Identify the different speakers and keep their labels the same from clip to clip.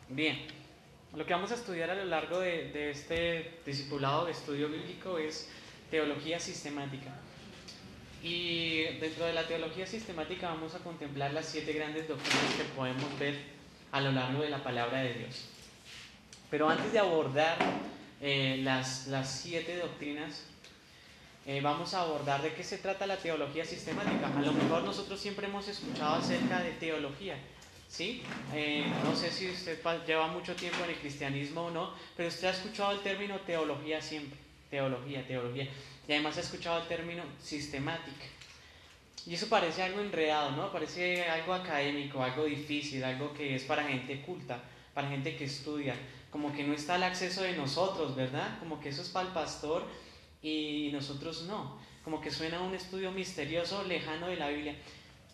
Speaker 1: Bien, lo que vamos a estudiar a lo largo de este discipulado de estudio bíblico es teología sistemática. Y dentro de la teología sistemática vamos a contemplar las 7 grandes doctrinas que podemos ver a lo largo de la palabra de Dios. Pero antes de abordar las 7 doctrinas, vamos a abordar de qué se trata la teología sistemática. A lo mejor nosotros siempre hemos escuchado acerca de teología, ¿sí? No sé si usted lleva mucho tiempo en el cristianismo o no, pero usted ha escuchado el término teología siempre. Teología, teología. Y además ha escuchado el término sistemática. Y eso parece algo enredado, ¿no? Parece algo académico, algo difícil, algo que es para gente culta, para gente que estudia. Como que no está al acceso de nosotros, ¿verdad? Como que eso es para el pastor y nosotros no. Como que suena a un estudio misterioso, lejano de la Biblia.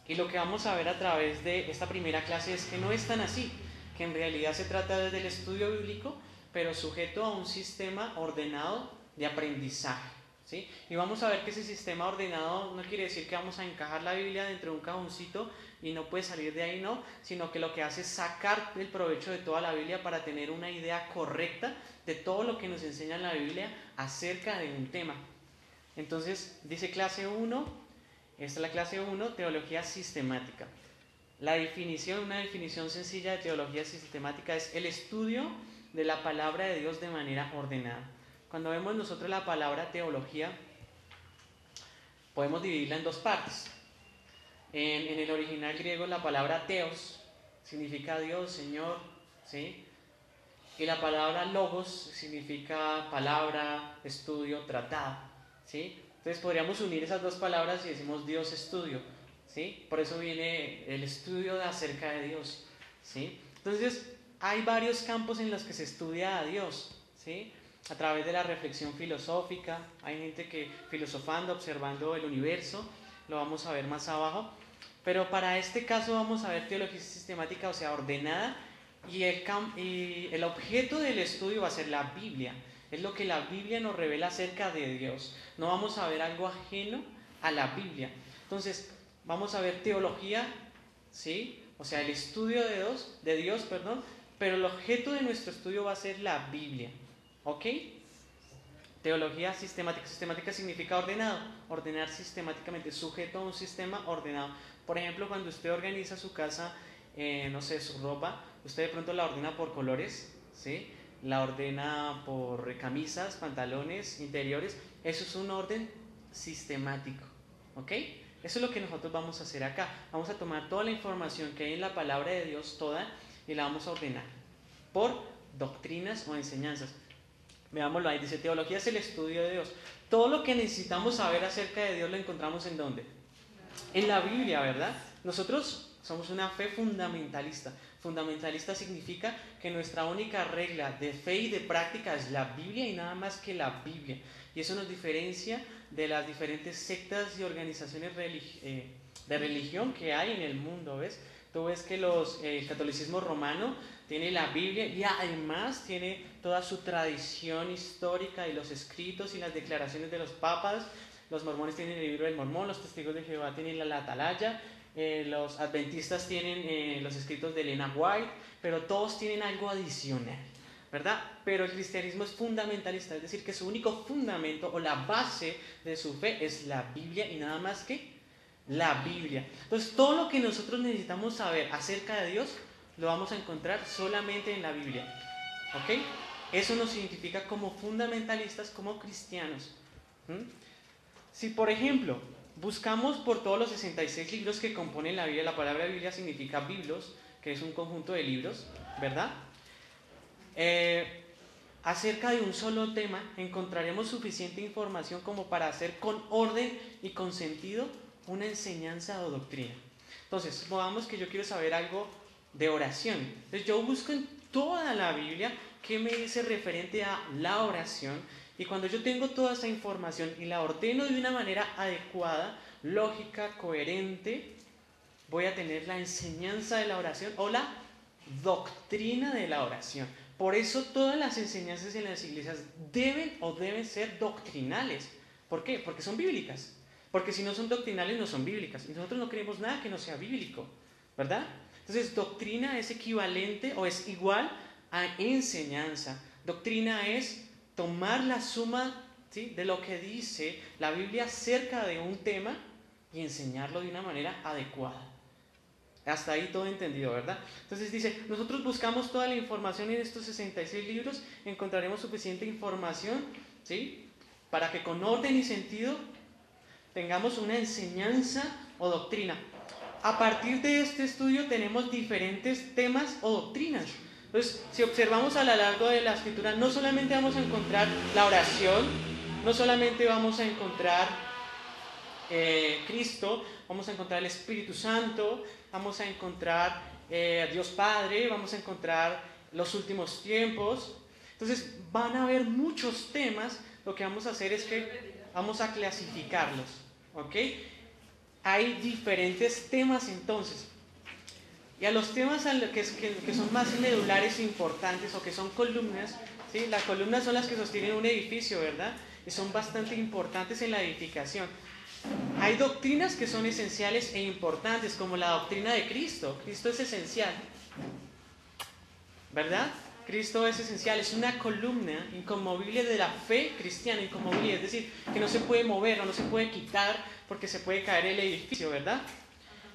Speaker 1: Y lo que vamos a ver a través de esta primera clase es que no es tan así, que en realidad se trata del estudio bíblico, pero sujeto a un sistema ordenado de aprendizaje. ¿Sí? Y vamos a ver que ese sistema ordenado no quiere decir que vamos a encajar la Biblia dentro de un cajoncito y no puede salir de ahí, no, sino que lo que hace es sacar el provecho de toda la Biblia para tener una idea correcta de todo lo que nos enseña la Biblia acerca de un tema. Entonces, dice clase 1, esta es la clase 1, teología sistemática. La definición, una definición sencilla de teología sistemática es el estudio de la palabra de Dios de manera ordenada. Cuando vemos nosotros la palabra teología, podemos dividirla en dos partes. En el original griego la palabra teos significa Dios, Señor, ¿sí? Y la palabra logos significa palabra, estudio, tratado, ¿sí? Entonces podríamos unir esas dos palabras y decimos Dios estudio, ¿sí? Por eso viene el estudio de acerca de Dios, ¿sí? Entonces hay varios campos en los que se estudia a Dios, ¿sí? A través de la reflexión filosófica, hay gente que filosofando, observando el universo, lo vamos a ver más abajo, pero para este caso vamos a ver teología sistemática, o sea, ordenada, y el objeto del estudio va a ser la Biblia, es lo que la Biblia nos revela acerca de Dios, no vamos a ver algo ajeno a la Biblia. Entonces, vamos a ver teología, ¿sí? O sea, el estudio de Dios, pero el objeto de nuestro estudio va a ser la Biblia. ¿Ok? Teología sistemática. Sistemática significa ordenado. Ordenar sistemáticamente, sujeto a un sistema ordenado. Por ejemplo, cuando usted organiza su casa, no sé, su ropa, usted de pronto la ordena por colores, ¿sí? La ordena por camisas, pantalones, interiores. Eso es un orden sistemático. ¿Ok? Eso es lo que nosotros vamos a hacer acá. Vamos a tomar toda la información que hay en la palabra de Dios, toda, y la vamos a ordenar por doctrinas o enseñanzas. Veámoslo ahí, dice, teología es el estudio de Dios. Todo lo que necesitamos saber acerca de Dios lo encontramos ¿en dónde? En la Biblia, ¿verdad? Nosotros somos una fe fundamentalista. Fundamentalista significa que nuestra única regla de fe y de práctica es la Biblia y nada más que la Biblia. Y eso nos diferencia de las diferentes sectas y organizaciones de religión que hay en el mundo, ¿ves? Tú ves que el catolicismo romano tiene la Biblia y además tiene toda su tradición histórica y los escritos y las declaraciones de los papas. Los mormones tienen el libro del Mormón, los testigos de Jehová tienen la Atalaya, los adventistas tienen los escritos de Elena White, pero todos tienen algo adicional, ¿verdad? Pero el cristianismo es fundamentalista, es decir, que su único fundamento o la base de su fe es la Biblia y nada más que la Biblia. Entonces, todo lo que nosotros necesitamos saber acerca de Dios lo vamos a encontrar solamente en la Biblia, ¿ok? Eso nos identifica como fundamentalistas, como cristianos. Si, por ejemplo, buscamos por todos los 66 libros que componen la Biblia, la palabra Biblia significa biblos, que es un conjunto de libros, ¿verdad? Acerca de un solo tema encontraremos suficiente información como para hacer con orden y con sentido una enseñanza o doctrina. Entonces, supongamos que yo quiero saber algo de oración. Entonces yo busco en toda la Biblia qué me dice referente a la oración, y cuando yo tengo toda esa información y la ordeno de una manera adecuada, lógica, coherente, voy a tener la enseñanza de la oración o la doctrina de la oración. Por eso todas las enseñanzas en las iglesias deben ser doctrinales. ¿Por qué? Porque son bíblicas. Porque si no son doctrinales, no son bíblicas. Y nosotros no creemos nada que no sea bíblico, ¿verdad? Entonces, doctrina es equivalente o es igual a enseñanza. Doctrina es tomar la suma, ¿sí?, de lo que dice la Biblia acerca de un tema y enseñarlo de una manera adecuada. Hasta ahí todo entendido, ¿verdad? Entonces dice, nosotros buscamos toda la información en estos 66 libros, encontraremos suficiente información, ¿sí?, para que con orden y sentido tengamos una enseñanza o doctrina. A partir de este estudio tenemos diferentes temas o doctrinas. Entonces, si observamos a lo largo de la escritura, no solamente vamos a encontrar la oración, no solamente vamos a encontrar Cristo, vamos a encontrar el Espíritu Santo, vamos a encontrar Dios Padre, vamos a encontrar los últimos tiempos. Entonces, van a haber muchos temas. Lo que vamos a hacer es que vamos a clasificarlos, ¿ok? Hay diferentes temas entonces. Y a los temas que son más medulares e importantes o que son columnas, ¿sí? Las columnas son las que sostienen un edificio, ¿verdad? Y son bastante importantes en la edificación. Hay doctrinas que son esenciales e importantes, como la doctrina de Cristo. Cristo es esencial, ¿verdad? Cristo es esencial, es una columna inconmovible de la fe cristiana, inconmovible, es decir, que no se puede mover o no se puede quitar porque se puede caer el edificio, ¿verdad?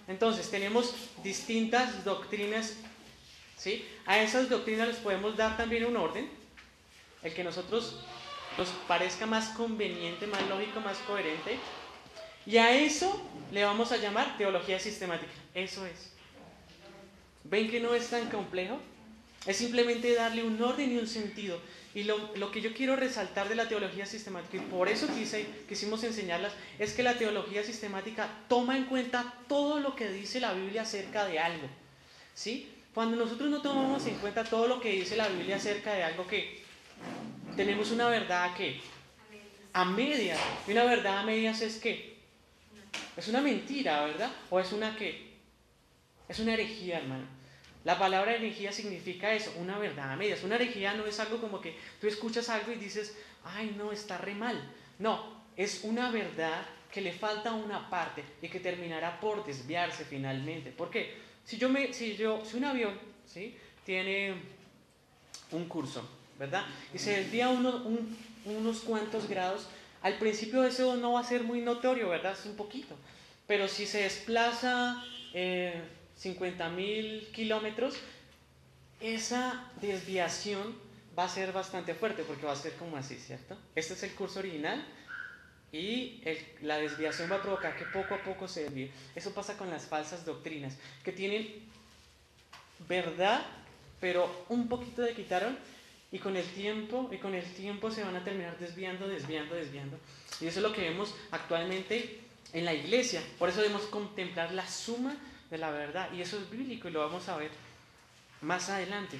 Speaker 1: Entonces, tenemos distintas doctrinas, ¿sí? A esas doctrinas les podemos dar también un orden, el que a nosotros nos parezca más conveniente, más lógico, más coherente, y a eso le vamos a llamar teología sistemática. Eso es. ¿Ven que no es tan complejo? Es simplemente darle un orden y un sentido. Y lo que yo quiero resaltar de la teología sistemática, y por eso quisimos enseñarlas, es que la teología sistemática toma en cuenta todo lo que dice la Biblia acerca de algo, ¿sí? Cuando nosotros no tomamos en cuenta todo lo que dice la Biblia acerca de algo, que tenemos una verdad que a medias. Y una verdad a medias es que es una mentira, ¿verdad? O es una que es una herejía, hermano. La palabra herejía significa eso, una verdad a medias. Una herejía no es algo como que tú escuchas algo y dices, ay, no, está re mal. No, es una verdad que le falta una parte y que terminará por desviarse finalmente. ¿Por qué? Si un avión, ¿sí?, tiene un curso, ¿verdad?, y se desvía unos cuantos grados, al principio eso no va a ser muy notorio, ¿verdad? Es un poquito. Pero si se desplaza 50.000 kilómetros, esa desviación va a ser bastante fuerte, porque va a ser como así, ¿cierto? Este es el curso original y la desviación va a provocar que poco a poco se desvíe. Eso pasa con las falsas doctrinas, que tienen verdad, pero un poquito le quitaron, y con el tiempo se van a terminar desviando. Y eso es lo que vemos actualmente en la iglesia. Por eso debemos contemplar la suma de la verdad, y eso es bíblico y lo vamos a ver más adelante.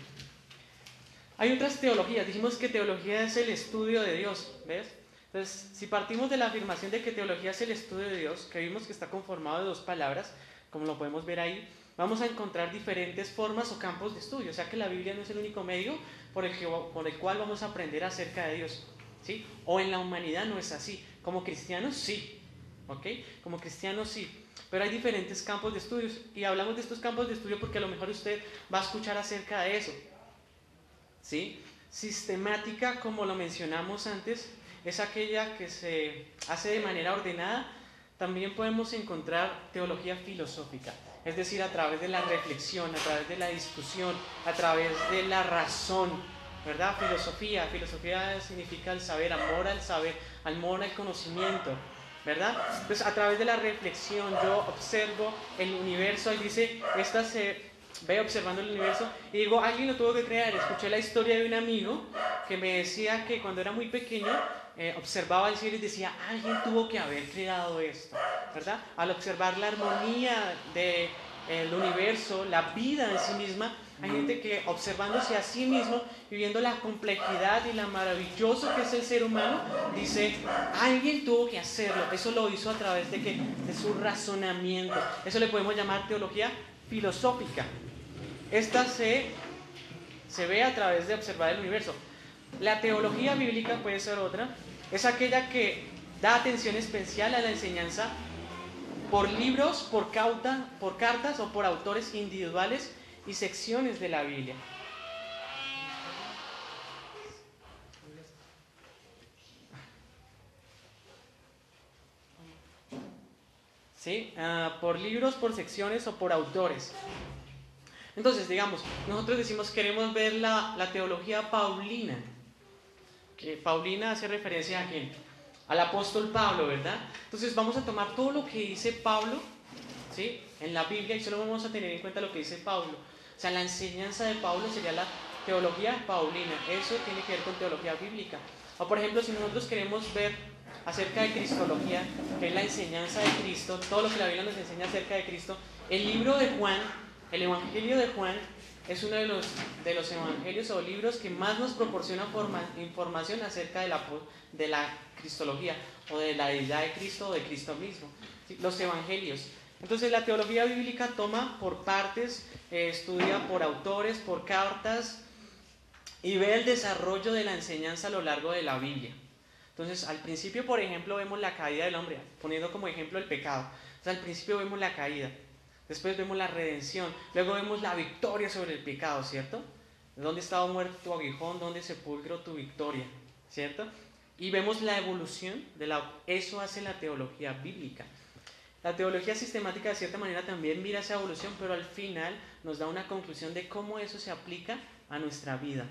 Speaker 1: Hay otras teologías. Dijimos que teología es el estudio de Dios, ¿ves? Entonces, si partimos de la afirmación de que teología es el estudio de Dios, que vimos que está conformado de dos palabras, como lo podemos ver ahí, vamos a encontrar diferentes formas o campos de estudio. O sea que la Biblia no es el único medio por el cual vamos a aprender acerca de Dios, ¿sí? O en la humanidad no es así. Como cristianos sí, ¿ok? Como cristianos sí. Pero hay diferentes campos de estudios, y hablamos de estos campos de estudio porque a lo mejor usted va a escuchar acerca de eso, ¿sí? Sistemática, como lo mencionamos antes, es aquella que se hace de manera ordenada. También podemos encontrar teología filosófica, es decir, a través de la reflexión, a través de la discusión, a través de la razón, ¿verdad? Filosofía significa el saber, amor al saber, amor al conocimiento, ¿verdad? Entonces, a través de la reflexión yo observo el universo. Ahí dice, ve observando el universo, y digo, alguien lo tuvo que crear. Escuché la historia de un amigo que me decía que cuando era muy pequeño observaba el cielo y decía, alguien tuvo que haber creado esto, ¿verdad? Al observar la armonía del universo, la vida en sí misma, hay gente que observándose a sí mismo y viendo la complejidad y lo maravilloso que es el ser humano, dice, alguien tuvo que hacerlo. Eso lo hizo a través de su razonamiento. Eso le podemos llamar teología filosófica. Esta se ve a través de observar el universo. La teología bíblica puede ser otra. Es aquella que da atención especial a la enseñanza por libros, por cartas o por autores individuales y secciones de la Biblia. ¿Sí? Por libros, por secciones o por autores. Entonces, digamos, nosotros decimos queremos ver la teología paulina. Que Paulina hace referencia a quién? Al apóstol Pablo, ¿verdad? Entonces vamos a tomar todo lo que dice Pablo, ¿sí? En la Biblia, y solo vamos a tener en cuenta lo que dice Pablo. O sea, la enseñanza de Pablo sería la teología paulina. Eso tiene que ver con teología bíblica. O por ejemplo, si nosotros queremos ver acerca de cristología, que es la enseñanza de Cristo, todo lo que la Biblia nos enseña acerca de Cristo, el libro de Juan, el Evangelio de Juan, es uno de los evangelios o libros que más nos proporciona información acerca de la cristología o de la deidad de Cristo o de Cristo mismo. ¿Sí? Los evangelios. Entonces la teología bíblica toma por partes, estudia por autores, por cartas y ve el desarrollo de la enseñanza a lo largo de la Biblia. Entonces al principio, por ejemplo, vemos la caída del hombre, poniendo como ejemplo el pecado. Entonces al principio vemos la caída. Después vemos la redención, luego vemos la victoria sobre el pecado, ¿cierto? ¿Dónde estaba muerto tu aguijón? ¿Dónde sepulcro tu victoria? ¿Cierto? Y vemos la evolución, eso hace la teología bíblica. La teología sistemática de cierta manera también mira esa evolución, pero al final nos da una conclusión de cómo eso se aplica a nuestra vida.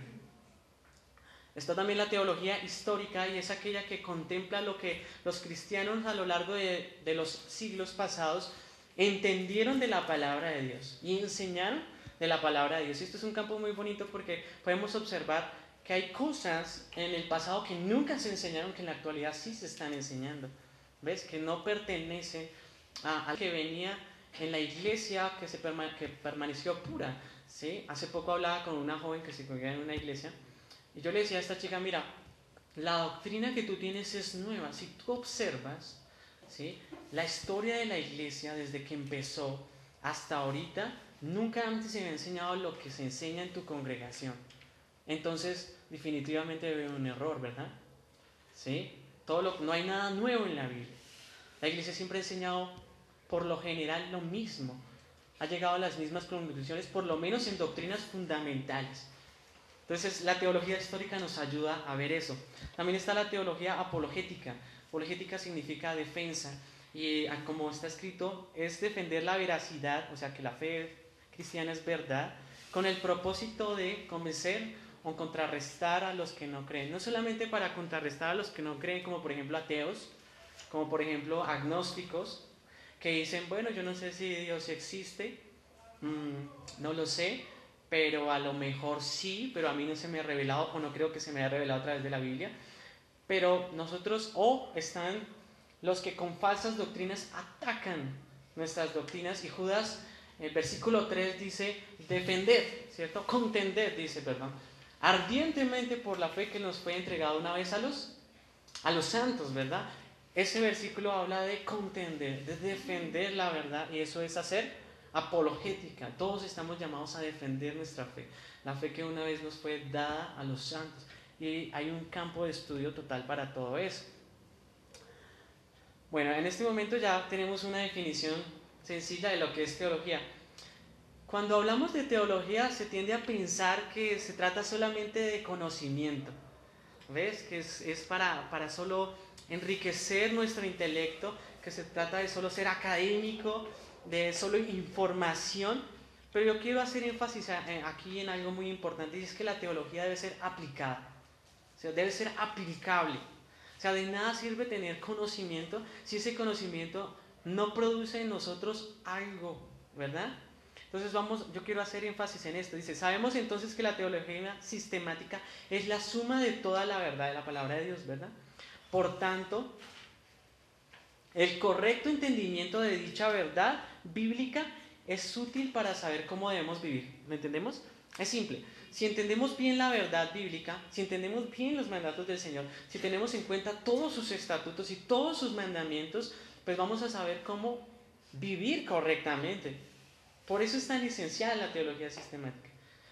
Speaker 1: Está también la teología histórica y es aquella que contempla lo que los cristianos a lo largo de los siglos pasados entendieron de la palabra de Dios y enseñaron de la palabra de Dios. Y esto es un campo muy bonito porque podemos observar que hay cosas en el pasado que nunca se enseñaron que en la actualidad sí se están enseñando. ¿Ves? Que no pertenecen a lo que venía en la iglesia que permaneció pura. ¿Sí? Hace poco hablaba con una joven que se congregaba en una iglesia y yo le decía a esta chica, mira, la doctrina que tú tienes es nueva. Si tú observas, ¿sí? La historia de la iglesia desde que empezó hasta ahorita, nunca antes se me ha enseñado lo que se enseña en tu congregación. Entonces, definitivamente debe haber un error, ¿verdad? ¿Sí? No hay nada nuevo en la Biblia. La iglesia siempre ha enseñado, por lo general, lo mismo. Ha llegado a las mismas conclusiones, por lo menos en doctrinas fundamentales. Entonces, la teología histórica nos ayuda a ver eso. También está la teología apologética. Apologética significa defensa y como está escrito es defender la veracidad, o sea que la fe cristiana es verdad, con el propósito de convencer o contrarrestar a los que no creen. No solamente para contrarrestar a los que no creen, como por ejemplo ateos, como por ejemplo agnósticos, que dicen, bueno, yo no sé si Dios existe, no lo sé, pero a lo mejor sí, pero a mí no se me ha revelado o no creo que se me haya revelado a través de la Biblia. Pero nosotros, están los que con falsas doctrinas atacan nuestras doctrinas, y Judas, el versículo 3 dice, defender, ¿cierto? Contender, dice, perdón, ardientemente por la fe que nos fue entregada una vez a los santos, ¿verdad? Ese versículo habla de contender, de defender la verdad, y eso es hacer apologética. Todos estamos llamados a defender nuestra fe, la fe que una vez nos fue dada a los santos. Y hay un campo de estudio total para todo eso. Bueno, en este momento ya tenemos una definición sencilla de lo que es teología. Cuando hablamos de teología se tiende a pensar que se trata solamente de conocimiento. ¿Ves? Que es para solo enriquecer nuestro intelecto, que se trata de solo ser académico, de solo información. Pero yo quiero hacer énfasis aquí en algo muy importante, y es que la teología debe ser aplicada. O sea, debe ser aplicable. O sea, de nada sirve tener conocimiento si ese conocimiento no produce en nosotros algo, ¿verdad? Entonces yo quiero hacer énfasis en esto. Dice, sabemos entonces que la teología sistemática es la suma de toda la verdad de la palabra de Dios, ¿verdad? Por tanto, el correcto entendimiento de dicha verdad bíblica es útil para saber cómo debemos vivir. ¿Me entendemos? Es simple. Si entendemos bien la verdad bíblica, si entendemos bien los mandatos del Señor, si tenemos en cuenta todos sus estatutos y todos sus mandamientos, pues vamos a saber cómo vivir correctamente. Por eso es tan esencial la teología sistemática.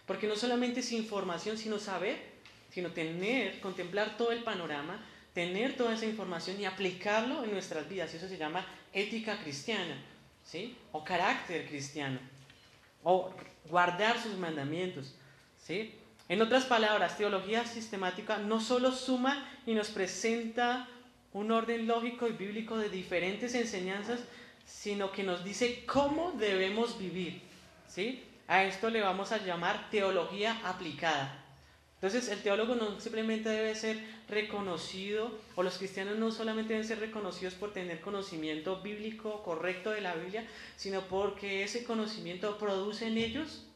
Speaker 1: Porque no solamente es información, sino saber, sino contemplar todo el panorama, tener toda esa información y aplicarlo en nuestras vidas. Eso se llama ética cristiana, ¿sí? O carácter cristiano, o guardar sus mandamientos, ¿sí? En otras palabras, teología sistemática no solo suma y nos presenta un orden lógico y bíblico de diferentes enseñanzas, sino que nos dice cómo debemos vivir, ¿sí? A esto le vamos a llamar teología aplicada. Entonces, el teólogo no simplemente debe ser reconocido, o los cristianos no solamente deben ser reconocidos por tener conocimiento bíblico correcto de la Biblia, sino porque ese conocimiento produce en ellos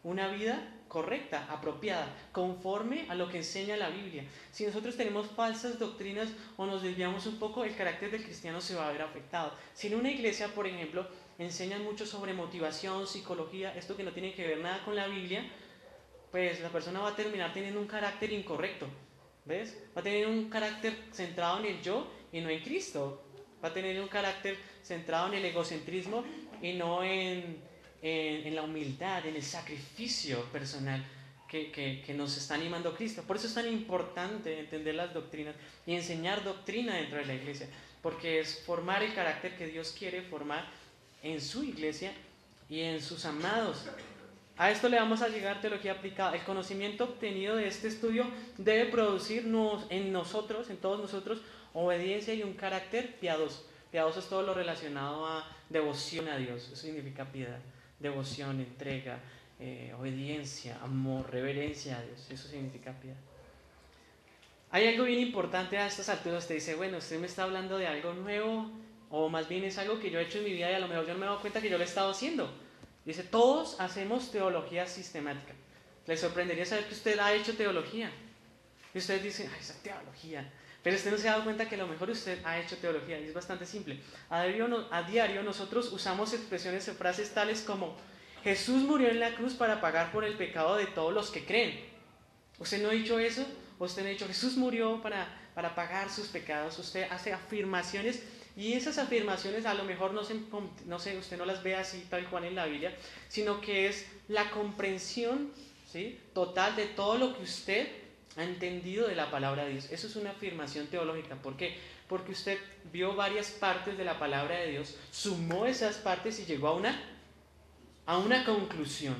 Speaker 1: una vida correcta, apropiada, conforme a lo que enseña la Biblia. Si nosotros tenemos falsas doctrinas o nos desviamos un poco, el carácter del cristiano se va a ver afectado. Si en una iglesia, por ejemplo, enseñan mucho sobre motivación, psicología, esto que no tiene que ver nada con la Biblia, pues la persona va a terminar teniendo un carácter incorrecto. ¿Ves? Va a tener un carácter centrado en el yo y no en Cristo. Va a tener un carácter centrado en el egocentrismo y no en la humildad, en el sacrificio personal que nos está animando Cristo. Por eso es tan importante entender las doctrinas y enseñar doctrina dentro de la iglesia, porque es formar el carácter que Dios quiere formar en su iglesia y en sus amados. A esto le vamos a llegar teología aplicada. El conocimiento obtenido de este estudio debe producir en nosotros, en todos nosotros, obediencia y un carácter piadoso. Piadoso es todo lo relacionado a devoción a Dios. Eso significa piedad, devoción, entrega, obediencia, amor, reverencia a Dios. Eso significa piedad. Hay algo bien importante a estas alturas. Usted dice, bueno, usted me está hablando de algo nuevo, o más bien es algo que yo he hecho en mi vida y a lo mejor yo no me he dado cuenta que yo lo he estado haciendo. Dice, todos hacemos teología sistemática. Les sorprendería saber que usted ha hecho teología. Y ustedes dicen, ay, esa teología. Pero usted no se ha dado cuenta que a lo mejor usted ha hecho teología. Y es bastante simple. A diario nosotros usamos expresiones o frases tales como, Jesús murió en la cruz para pagar por el pecado de todos los que creen. ¿Usted no ha dicho eso? ¿Usted no ha dicho, Jesús murió para pagar sus pecados? Usted hace afirmaciones. Y esas afirmaciones a lo mejor no sé, usted no las ve así tal cual en la Biblia, sino que es la comprensión, ¿sí?, total de todo lo que usted ha entendido de la palabra de Dios. Eso es una afirmación teológica. ¿Por qué? Porque usted vio varias partes de la palabra de Dios, sumó esas partes y llegó a una conclusión.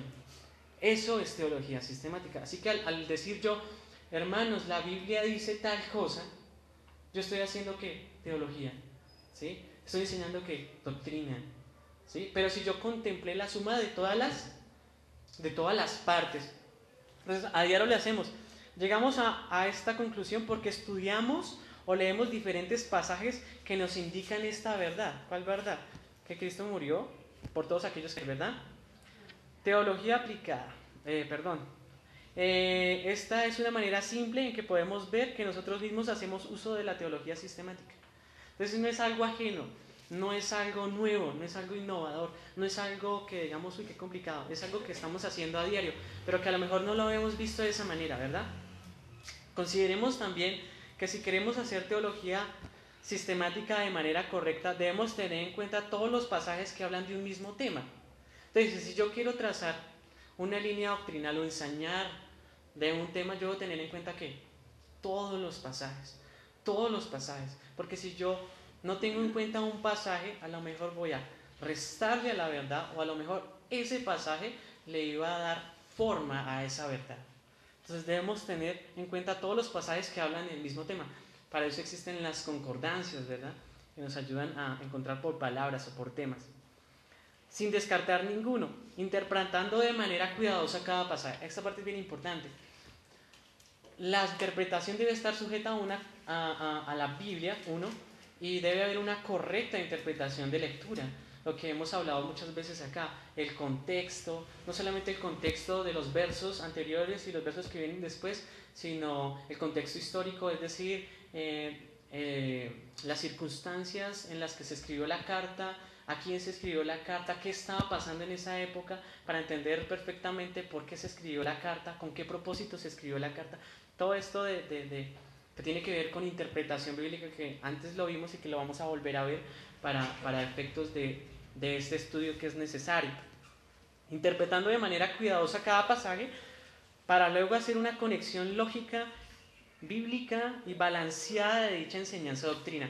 Speaker 1: Eso es teología sistemática. Así que al decir yo, hermanos, la Biblia dice tal cosa, yo estoy haciendo ¿qué? Teología. ¿Sí? Estoy enseñando que doctrina, ¿sí? Pero si yo contemplé la suma de todas las partes, entonces a diario le hacemos. Llegamos a esta conclusión porque estudiamos o leemos diferentes pasajes que nos indican esta verdad. ¿Cuál verdad? Que Cristo murió por todos aquellos que, ¿verdad? Teología aplicada. Esta es una manera simple en que podemos ver que nosotros mismos hacemos uso de la teología sistemática. Entonces no es algo ajeno, no es algo nuevo, no es algo innovador, no es algo que digamos, uy, qué complicado, es algo que estamos haciendo a diario, pero que a lo mejor no lo habíamos visto de esa manera, ¿verdad? Consideremos también que si queremos hacer teología sistemática de manera correcta, debemos tener en cuenta todos los pasajes que hablan de un mismo tema. Entonces, si yo quiero trazar una línea doctrinal o enseñar de un tema, yo debo tener en cuenta que todos los pasajes, porque si yo no tengo en cuenta un pasaje, a lo mejor voy a restarle a la verdad, o a lo mejor ese pasaje le iba a dar forma a esa verdad. Entonces debemos tener en cuenta todos los pasajes que hablan del mismo tema. Para eso existen las concordancias, ¿verdad?, que nos ayudan a encontrar por palabras o por temas, sin descartar ninguno, interpretando de manera cuidadosa cada pasaje. Esta parte es bien importante. La interpretación debe estar sujeta a la Biblia, y debe haber una correcta interpretación de lectura. Lo que hemos hablado muchas veces acá, el contexto, no solamente el contexto de los versos anteriores y los versos que vienen después, sino el contexto histórico, es decir, las circunstancias en las que se escribió la carta, a quién se escribió la carta, qué estaba pasando en esa época, para entender perfectamente por qué se escribió la carta, con qué propósito se escribió la carta. Todo esto que tiene que ver con interpretación bíblica, que antes lo vimos y que lo vamos a volver a ver para efectos de este estudio que es necesario. Interpretando de manera cuidadosa cada pasaje para luego hacer una conexión lógica, bíblica y balanceada de dicha enseñanza doctrina.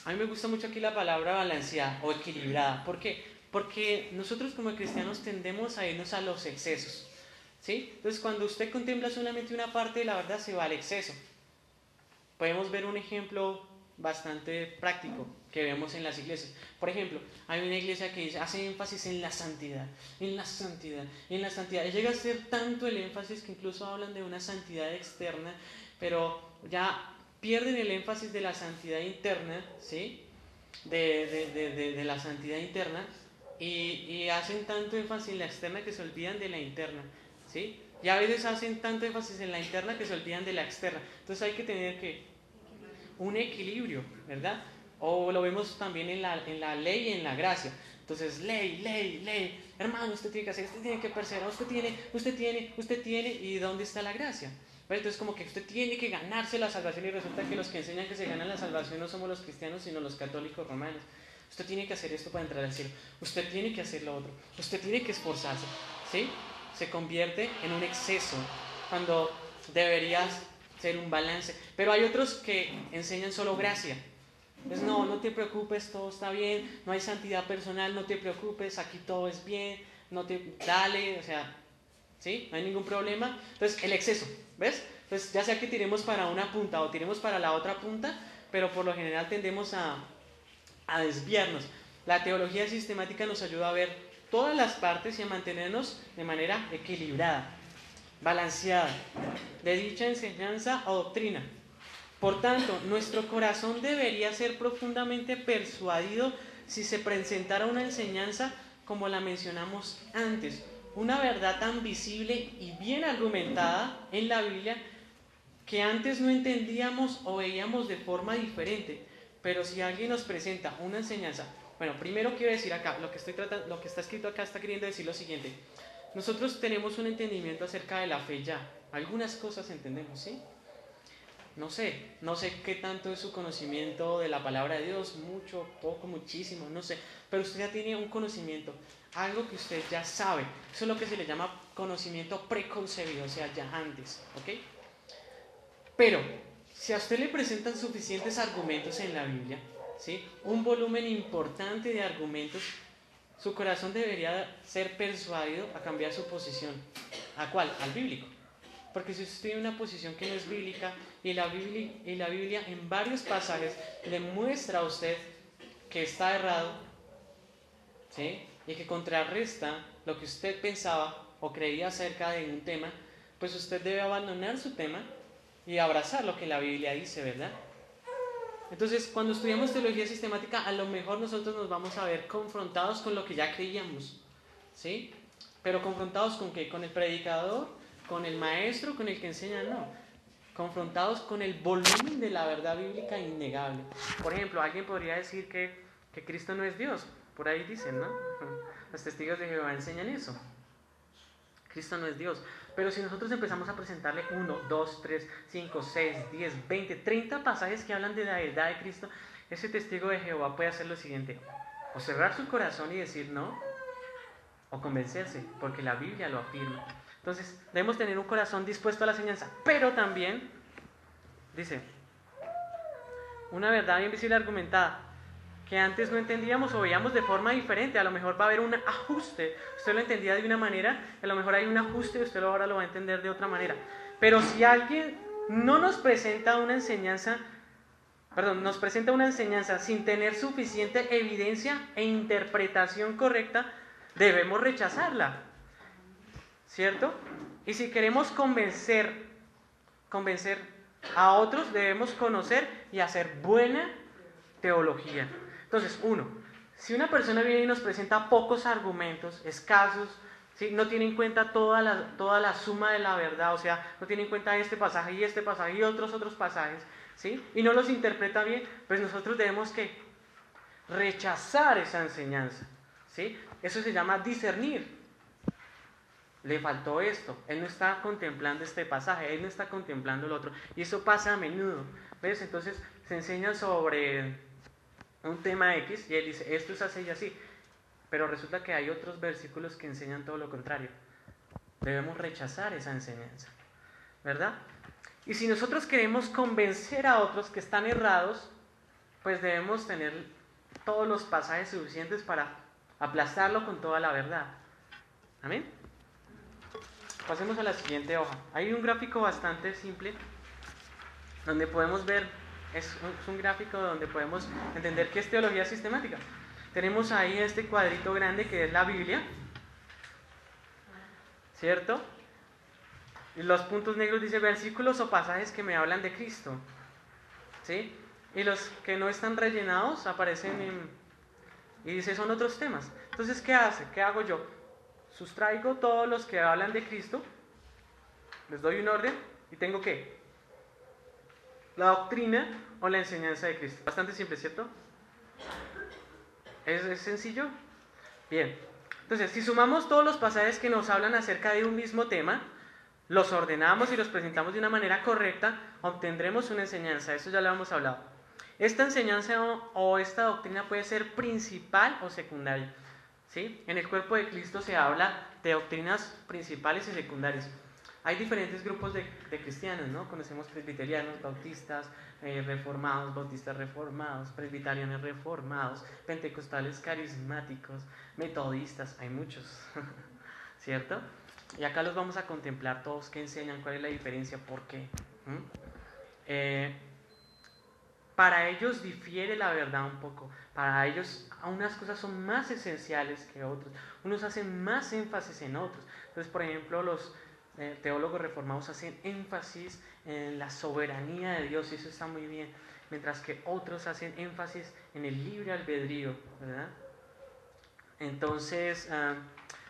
Speaker 1: A mí me gusta mucho aquí la palabra balanceada o equilibrada. ¿Por qué? Porque nosotros como cristianos tendemos a irnos a los excesos, ¿sí? Entonces cuando usted contempla solamente una parte de la verdad, se va al exceso. Podemos ver un ejemplo bastante práctico que vemos en las iglesias. Por ejemplo, hay una iglesia que hace énfasis en la santidad, en la santidad, en la santidad. Y llega a ser tanto el énfasis que incluso hablan de una santidad externa, pero ya pierden el énfasis de la santidad interna, ¿sí? De la santidad interna y hacen tanto énfasis en la externa que se olvidan de la interna, ¿sí? Y a veces hacen tanto énfasis en la interna que se olvidan de la externa. Entonces hay que tener un equilibrio, ¿verdad? O lo vemos también en la ley y en la gracia. Entonces, ley, ley, ley. Hermano, usted tiene que hacer, usted tiene que perseverar, usted tiene. ¿Y dónde está la gracia? ¿Vale? Entonces, como que usted tiene que ganarse la salvación y resulta que los que enseñan que se ganan la salvación no somos los cristianos, sino los católicos romanos. Usted tiene que hacer esto para entrar al cielo. Usted tiene que hacer lo otro. Usted tiene que esforzarse. ¿Sí? Se convierte en un exceso cuando deberías ser un balance. Pero hay otros que enseñan solo gracia. Pues no te preocupes, todo está bien, no hay santidad personal, no te preocupes, aquí todo es bien, dale, o sea, ¿sí? No hay ningún problema. Entonces, el exceso, ¿ves? Entonces, ya sea que tiremos para una punta o tiremos para la otra punta, pero por lo general tendemos a desviarnos. La teología sistemática nos ayuda a ver todas las partes y a mantenernos de manera equilibrada, balanceada, de dicha enseñanza o doctrina. Por tanto, nuestro corazón debería ser profundamente persuadido si se presentara una enseñanza como la mencionamos antes, una verdad tan visible y bien argumentada en la Biblia que antes no entendíamos o veíamos de forma diferente. Pero si alguien nos presenta una enseñanza, bueno, primero quiero decir acá, lo que está escrito acá está queriendo decir lo siguiente. Nosotros tenemos un entendimiento acerca de la fe ya. Algunas cosas entendemos, ¿sí? No sé qué tanto es su conocimiento de la palabra de Dios, mucho, poco, muchísimo, no sé, pero usted ya tiene un conocimiento, algo que usted ya sabe. Eso es lo que se le llama conocimiento preconcebido, o sea, ya antes, ¿ok? Pero si a usted le presentan suficientes argumentos en la Biblia, ¿sí? Un volumen importante de argumentos, su corazón debería ser persuadido a cambiar su posición. ¿A cuál? Al bíblico. Porque si usted tiene una posición que no es bíblica y la Biblia en varios pasajes le muestra a usted que está errado, ¿sí? Y que contrarresta lo que usted pensaba o creía acerca de un tema, pues usted debe abandonar su tema y abrazar lo que la Biblia dice, ¿verdad? Entonces, cuando estudiamos teología sistemática, a lo mejor nosotros nos vamos a ver confrontados con lo que ya creíamos, ¿sí? Pero confrontados con ¿qué? Con el predicador, con el maestro, con el que enseña, no. Confrontados con el volumen de la verdad bíblica innegable. Por ejemplo, alguien podría decir que Cristo no es Dios. Por ahí dicen, ¿no? Los testigos de Jehová enseñan eso. Cristo no es Dios. Pero si nosotros empezamos a presentarle 1, 2, 3, 5, 6, 10, 20, 30 pasajes que hablan de la verdad de Cristo, ese testigo de Jehová puede hacer lo siguiente: o cerrar su corazón y decir no, o convencerse, porque la Biblia lo afirma. Entonces, debemos tener un corazón dispuesto a la enseñanza, pero también, dice, una verdad bien visible argumentada, que antes no entendíamos o veíamos de forma diferente. A lo mejor va a haber un ajuste. Usted lo entendía de una manera, a lo mejor hay un ajuste y usted ahora lo va a entender de otra manera. Pero si alguien no nos presenta una enseñanza, nos presenta una enseñanza sin tener suficiente evidencia e interpretación correcta, debemos rechazarla, ¿cierto? Y si queremos convencer a otros, debemos conocer y hacer buena teología. Entonces, si una persona viene y nos presenta pocos argumentos, escasos, ¿sí? No tiene en cuenta toda la suma de la verdad, o sea, no tiene en cuenta este pasaje y otros pasajes, ¿sí? Y no los interpreta bien, pues nosotros debemos que rechazar esa enseñanza, ¿sí? Eso se llama discernir. Le faltó esto, él no está contemplando este pasaje, él no está contemplando el otro, y eso pasa a menudo, ¿ves? Entonces se enseña sobre un tema X y él dice, esto es así y así, pero resulta que hay otros versículos que enseñan todo lo contrario. Debemos rechazar esa enseñanza, ¿verdad? Y si nosotros queremos convencer a otros que están errados, pues debemos tener todos los pasajes suficientes para aplastarlo con toda la verdad. ¿Amén? Pasemos a la siguiente hoja. Hay un gráfico bastante simple donde podemos ver, es un gráfico donde podemos entender qué es teología sistemática. Tenemos ahí este cuadrito grande que es la Biblia, ¿cierto? Y los puntos negros dice versículos o pasajes que me hablan de Cristo, ¿sí? Y los que no están rellenados aparecen y dice son otros temas. Entonces, ¿qué hace? ¿Qué hago yo? Sustraigo todos los que hablan de Cristo, les doy un orden y tengo ¿qué? La doctrina o la enseñanza de Cristo. Bastante simple, ¿cierto? ¿Es sencillo? Bien. Entonces, si sumamos todos los pasajes que nos hablan acerca de un mismo tema, los ordenamos y los presentamos de una manera correcta, obtendremos una enseñanza. Eso ya lo hemos hablado. Esta enseñanza o esta doctrina puede ser principal o secundaria, ¿sí? En el cuerpo de Cristo se habla de doctrinas principales y secundarias. Hay diferentes grupos de cristianos, ¿no? Conocemos presbiterianos, bautistas, reformados, bautistas reformados, presbiterianos reformados, pentecostales carismáticos, metodistas, hay muchos, ¿cierto? Y acá los vamos a contemplar todos, qué enseñan, cuál es la diferencia, por qué. Para ellos difiere la verdad un poco. Para ellos unas cosas son más esenciales que otras. Unos hacen más énfasis en otros. Entonces, por ejemplo, los teólogos reformados hacen énfasis en la soberanía de Dios y eso está muy bien. Mientras que otros hacen énfasis en el libre albedrío, ¿verdad? Entonces,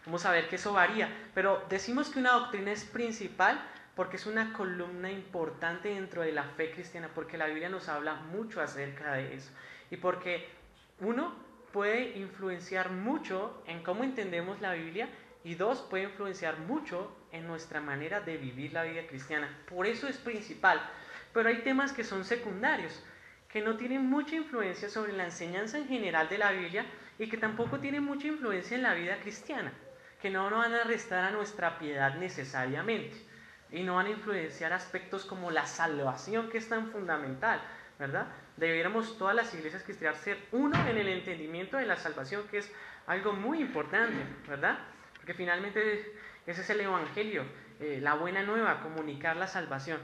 Speaker 1: vamos a ver que eso varía. Pero decimos que una doctrina es principal porque es una columna importante dentro de la fe cristiana, porque la Biblia nos habla mucho acerca de eso. Y porque uno puede influenciar mucho en cómo entendemos la Biblia y dos, puede influenciar mucho en nuestra manera de vivir la vida cristiana. Por eso es principal. Pero hay temas que son secundarios, que no tienen mucha influencia sobre la enseñanza en general de la Biblia y que tampoco tienen mucha influencia en la vida cristiana, que no nos van a restar a nuestra piedad necesariamente. Y no van a influenciar aspectos como la salvación, que es tan fundamental, ¿verdad? Debiéramos todas las iglesias cristianas ser uno en el entendimiento de la salvación, que es algo muy importante, ¿verdad? Porque finalmente ese es el evangelio, la buena nueva, comunicar la salvación.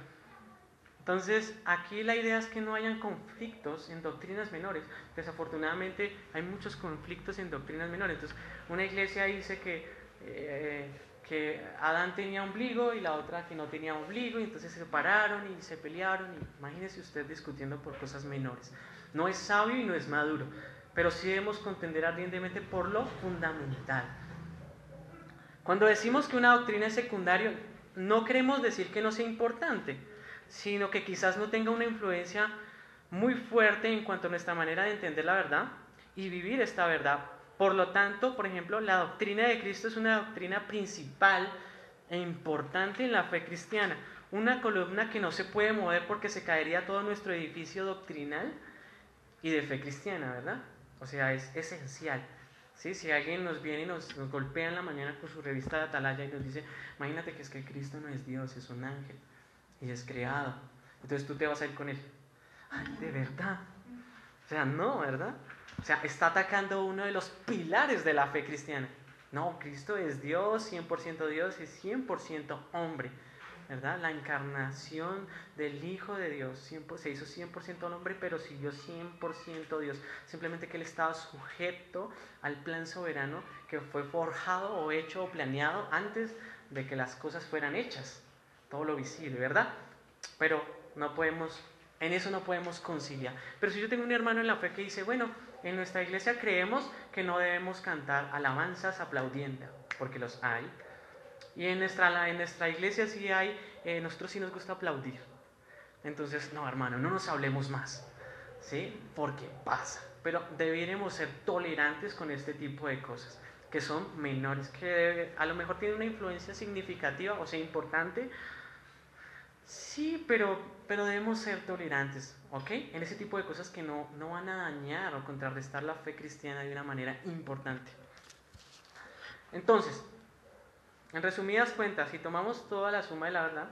Speaker 1: Entonces, aquí la idea es que no hayan conflictos en doctrinas menores. Desafortunadamente hay muchos conflictos en doctrinas menores. Entonces, una iglesia dice que Adán tenía ombligo y la otra que no tenía ombligo, y entonces se separaron y se pelearon. Y imagínese usted discutiendo por cosas menores. No es sabio y no es maduro, pero sí debemos contender ardientemente por lo fundamental. Cuando decimos que una doctrina es secundaria, no queremos decir que no sea importante, sino que quizás no tenga una influencia muy fuerte en cuanto a nuestra manera de entender la verdad y vivir esta verdad. Por lo tanto, por ejemplo, la doctrina de Cristo es una doctrina principal e importante en la fe cristiana, una columna que no se puede mover porque se caería todo nuestro edificio doctrinal y de fe cristiana, ¿verdad? O sea, es esencial. ¿Sí? Si alguien nos viene y nos golpea en la mañana con su revista de Atalaya y nos dice, imagínate que es que Cristo no es Dios, es un ángel y es creado, entonces tú te vas a ir con él. Ay, de verdad. O sea, no, ¿verdad? O sea, está atacando uno de los pilares de la fe cristiana. No, Cristo es Dios, 100% Dios y 100% hombre, ¿verdad? La encarnación del Hijo de Dios, se hizo 100% hombre, pero siguió 100% Dios. Simplemente que él estaba sujeto al plan soberano que fue forjado o hecho o planeado antes de que las cosas fueran hechas. Todo lo visible, ¿verdad? Pero no podemos, en eso no podemos conciliar. Pero si yo tengo un hermano en la fe que dice, bueno, en nuestra iglesia creemos que no debemos cantar alabanzas aplaudiendo, porque los hay. Y en nuestra iglesia sí hay, nosotros sí nos gusta aplaudir. Entonces, no, hermano, no nos hablemos más, ¿sí? Porque pasa. Pero deberíamos ser tolerantes con este tipo de cosas, que son menores, que a lo mejor tienen una influencia significativa, o sea, importante. Sí, pero debemos ser tolerantes, ¿ok? En ese tipo de cosas que no van a dañar o contrarrestar la fe cristiana de una manera importante. Entonces, en resumidas cuentas, si tomamos toda la suma de la verdad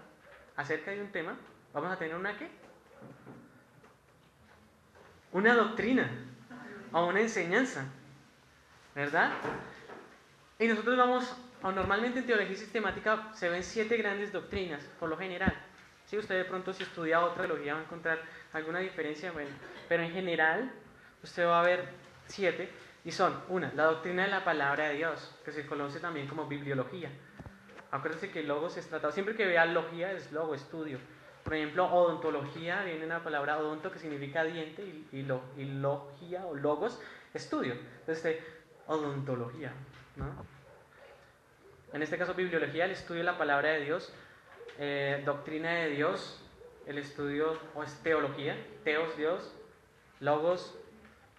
Speaker 1: acerca de un tema, vamos a tener una ¿qué? una doctrina o una enseñanza, ¿verdad? Y nosotros vamos, o normalmente en teología sistemática se ven 7 grandes doctrinas, por lo general. Si usted de pronto si estudia otra teología va a encontrar alguna diferencia, bueno, pero en general usted va a ver 7, y son, una, la doctrina de la palabra de Dios, que se conoce también como bibliología. Acuérdense que logos es tratado, siempre que vea logía es logo, estudio. Por ejemplo, odontología viene de la palabra odonto, que significa diente, y logia o logos, estudio. Entonces, odontología, ¿no? En este caso, bibliología, el estudio de la palabra de Dios. Doctrina de Dios, el estudio, o es teología, teos, Dios, logos,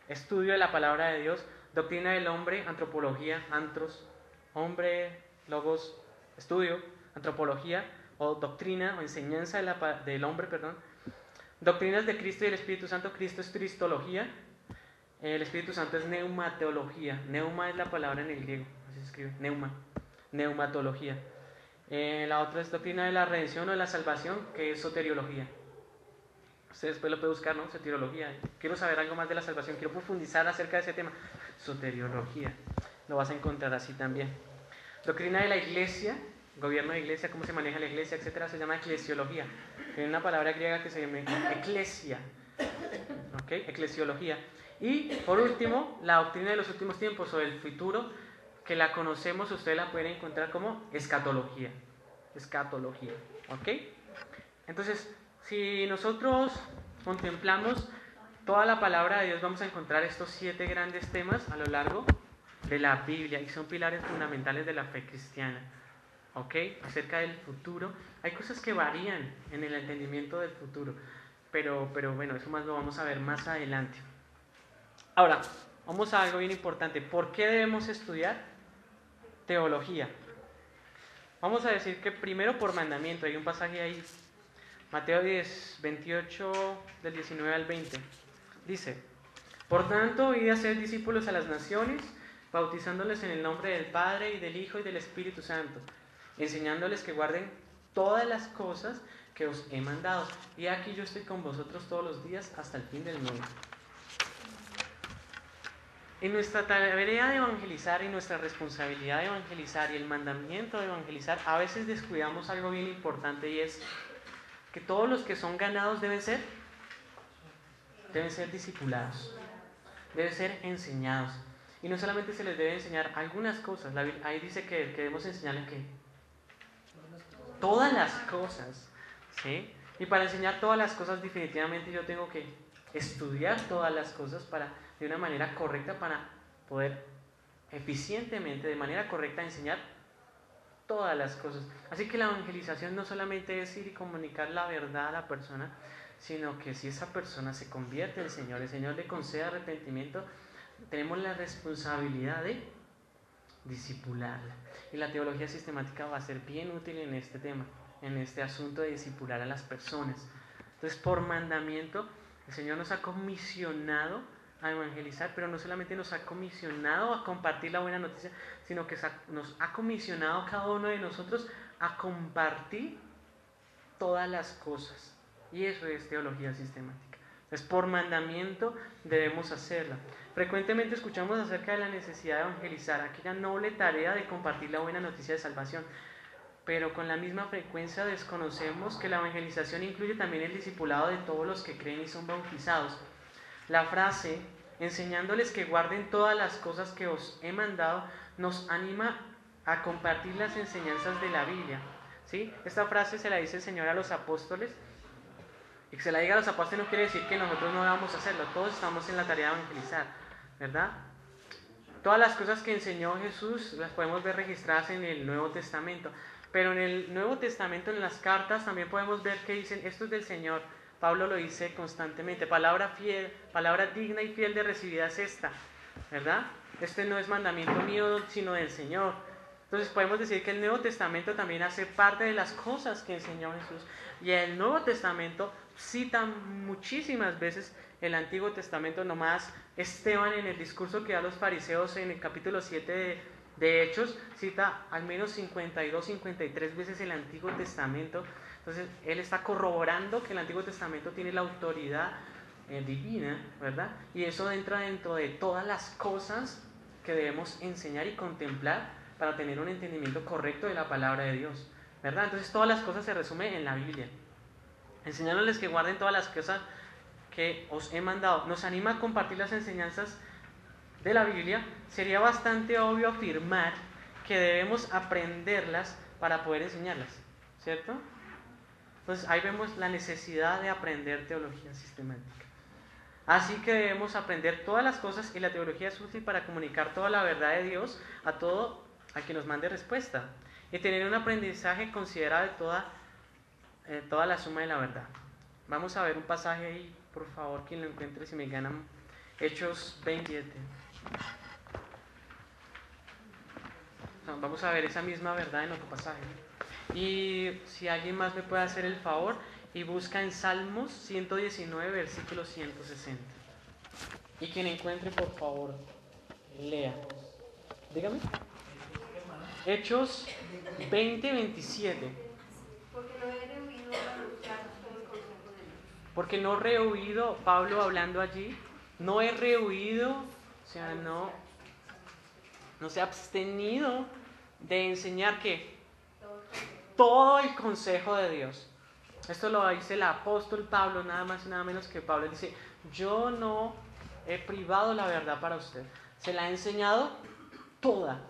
Speaker 1: estudio de la palabra de Dios. Doctrina del hombre, antropología, antros, hombre, logos, estudio, antropología, o doctrina o enseñanza del hombre, perdón. Doctrinas de Cristo y el Espíritu Santo. Cristo es cristología, el Espíritu Santo es neumateología. Neuma es la palabra en el griego, así se escribe, neuma, neumatología. La otra es doctrina de la redención o de la salvación, que es soteriología. Usted después lo puede buscar, ¿no? Soteriología. Quiero saber algo más de la salvación, quiero profundizar acerca de ese tema. Soteriología. Lo vas a encontrar así también. Doctrina de la iglesia, gobierno de iglesia, cómo se maneja la iglesia, etcétera, se llama eclesiología. Tiene una palabra griega que se llama eclesia. ¿Ok? Eclesiología. Y por último, la doctrina de los últimos tiempos o del futuro, que la conocemos, usted la puede encontrar como escatología. Escatología. ¿Ok? Entonces, si nosotros contemplamos toda la palabra de Dios, vamos a encontrar estos 7 grandes temas a lo largo de la Biblia y son pilares fundamentales de la fe cristiana. ¿Ok? Acerca del futuro. Hay cosas que varían en el entendimiento del futuro, pero bueno, eso más lo vamos a ver más adelante. Ahora, vamos a algo bien importante. ¿Por qué debemos estudiar teología? Vamos a decir que primero por mandamiento. Hay un pasaje ahí, Mateo 10, 28, del 19 al 20. Dice: por tanto, id a ser discípulos a las naciones, bautizándoles en el nombre del Padre, y del Hijo, y del Espíritu Santo, enseñándoles que guarden todas las cosas que os he mandado. Y aquí yo estoy con vosotros todos los días hasta el fin del mundo. En nuestra tarea de evangelizar y nuestra responsabilidad de evangelizar y el mandamiento de evangelizar, a veces descuidamos algo bien importante, y es que todos los que son ganados deben ser discipulados, deben ser enseñados. Y no solamente se les debe enseñar algunas cosas, ahí dice que debemos enseñarles ¿qué? Todas las cosas, ¿sí? Y para enseñar todas las cosas definitivamente yo tengo que estudiar todas las cosas de una manera correcta, para poder eficientemente, de manera correcta, enseñar todas las cosas. Así que la evangelización no solamente es ir y comunicar la verdad a la persona, sino que si esa persona se convierte al Señor, el Señor le concede arrepentimiento, tenemos la responsabilidad de discipularla. Y la teología sistemática va a ser bien útil en este tema, en este asunto de discipular a las personas. Entonces, por mandamiento, el Señor nos ha comisionado a evangelizar, pero no solamente nos ha comisionado a compartir la buena noticia, sino que nos ha comisionado a cada uno de nosotros a compartir todas las cosas. Y eso es teología sistemática. Entonces, por mandamiento debemos hacerla. Frecuentemente escuchamos acerca de la necesidad de evangelizar, aquella noble tarea de compartir la buena noticia de salvación, pero con la misma frecuencia desconocemos que la evangelización incluye también el discipulado de todos los que creen y son bautizados. La frase, enseñándoles que guarden todas las cosas que os he mandado, nos anima a compartir las enseñanzas de la Biblia, ¿sí? Esta frase se la dice el Señor a los apóstoles, y que se la diga a los apóstoles no quiere decir que nosotros no vamos a hacerlo, todos estamos en la tarea de evangelizar, ¿verdad? Todas las cosas que enseñó Jesús las podemos ver registradas en el Nuevo Testamento, pero en el Nuevo Testamento, en las cartas, también podemos ver que dicen, esto es del Señor. Pablo lo dice constantemente, palabra fiel, palabra digna y fiel de recibida es esta, ¿verdad? Este no es mandamiento mío, sino del Señor. Entonces podemos decir que el Nuevo Testamento también hace parte de las cosas que enseñó Jesús. Y el Nuevo Testamento cita muchísimas veces el Antiguo Testamento. Nomás Esteban, en el discurso que da a los fariseos en el capítulo 7 de Hechos, cita al menos 52, 53 veces el Antiguo Testamento. Entonces él está corroborando que el Antiguo Testamento tiene la autoridad divina, ¿verdad? Y eso entra dentro de todas las cosas que debemos enseñar y contemplar para tener un entendimiento correcto de la palabra de Dios, ¿verdad? Entonces todas las cosas se resumen en la Biblia. Enseñándoles que guarden todas las cosas que os he mandado. Nos anima a compartir las enseñanzas de la Biblia. Sería bastante obvio afirmar que debemos aprenderlas para poder enseñarlas, ¿cierto? Entonces ahí vemos la necesidad de aprender teología sistemática. Así que debemos aprender todas las cosas y la teología es útil para comunicar toda la verdad de Dios a todo a quien nos mande respuesta y tener un aprendizaje considerado de toda la suma de la verdad. Vamos a ver un pasaje ahí, por favor, quien lo encuentre, si me ganan. Hechos 27. Vamos a ver esa misma verdad en otro pasaje. Y si alguien más me puede hacer el favor y busca en Salmos 119, versículo 160. Y quien encuentre, por favor, lea. Dígame. Hechos 20, 27. Porque no he rehuido, Pablo hablando allí, no he rehuido, o sea, no se ha abstenido de enseñar que todo el consejo de Dios. Esto lo dice el apóstol Pablo, nada más y nada menos que Pablo. Él dice, yo no he privado la verdad para usted, se la he enseñado toda.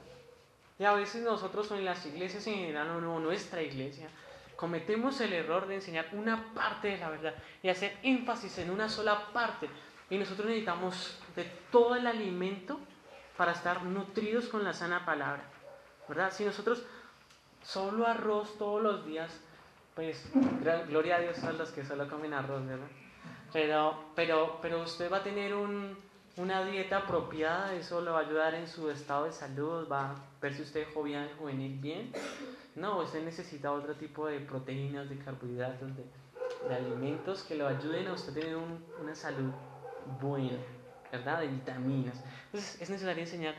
Speaker 1: Y a veces nosotros en las iglesias en general, o nuestra iglesia, cometemos el error de enseñar una parte de la verdad y hacer énfasis en una sola parte. Y nosotros necesitamos de todo el alimento para estar nutridos con la sana palabra, ¿verdad? Si nosotros solo arroz todos los días, pues gloria a Dios a los que solo comen arroz, ¿verdad? Pero usted va a tener una dieta apropiada, eso le va a ayudar en su estado de salud, va a ver si usted es jovial, juvenil bien. No, usted necesita otro tipo de proteínas, de carbohidratos, de alimentos que le ayuden a usted a tener una salud buena, ¿verdad? De vitaminas. Entonces es necesario enseñar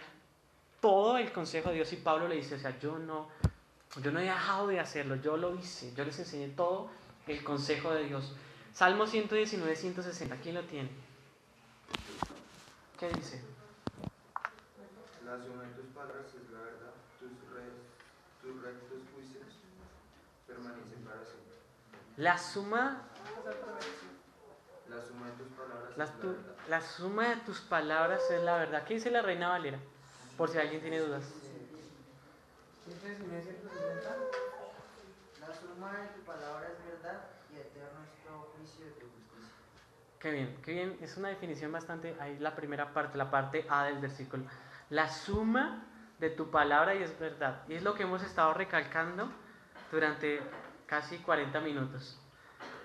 Speaker 1: todo el consejo de Dios y Pablo le dice, o sea, yo no he dejado de hacerlo, yo lo hice, yo les enseñé todo el consejo de Dios. Salmo 119, 160, ¿quién lo tiene? ¿Qué dice?
Speaker 2: La suma de tus palabras es la verdad, tus rectos juicios permanecen para siempre.
Speaker 1: La suma
Speaker 2: de tus palabras es la verdad.
Speaker 1: La suma de tus palabras es la verdad. ¿Qué dice la Reina Valera? Por si alguien tiene dudas.
Speaker 3: La suma de tu palabra es verdad y eterno es todo juicio de tu justicia.
Speaker 1: Qué bien. Es una definición bastante. Ahí la primera parte, la parte A del versículo. La suma de tu palabra y es verdad. Y es lo que hemos estado recalcando durante casi 40 minutos.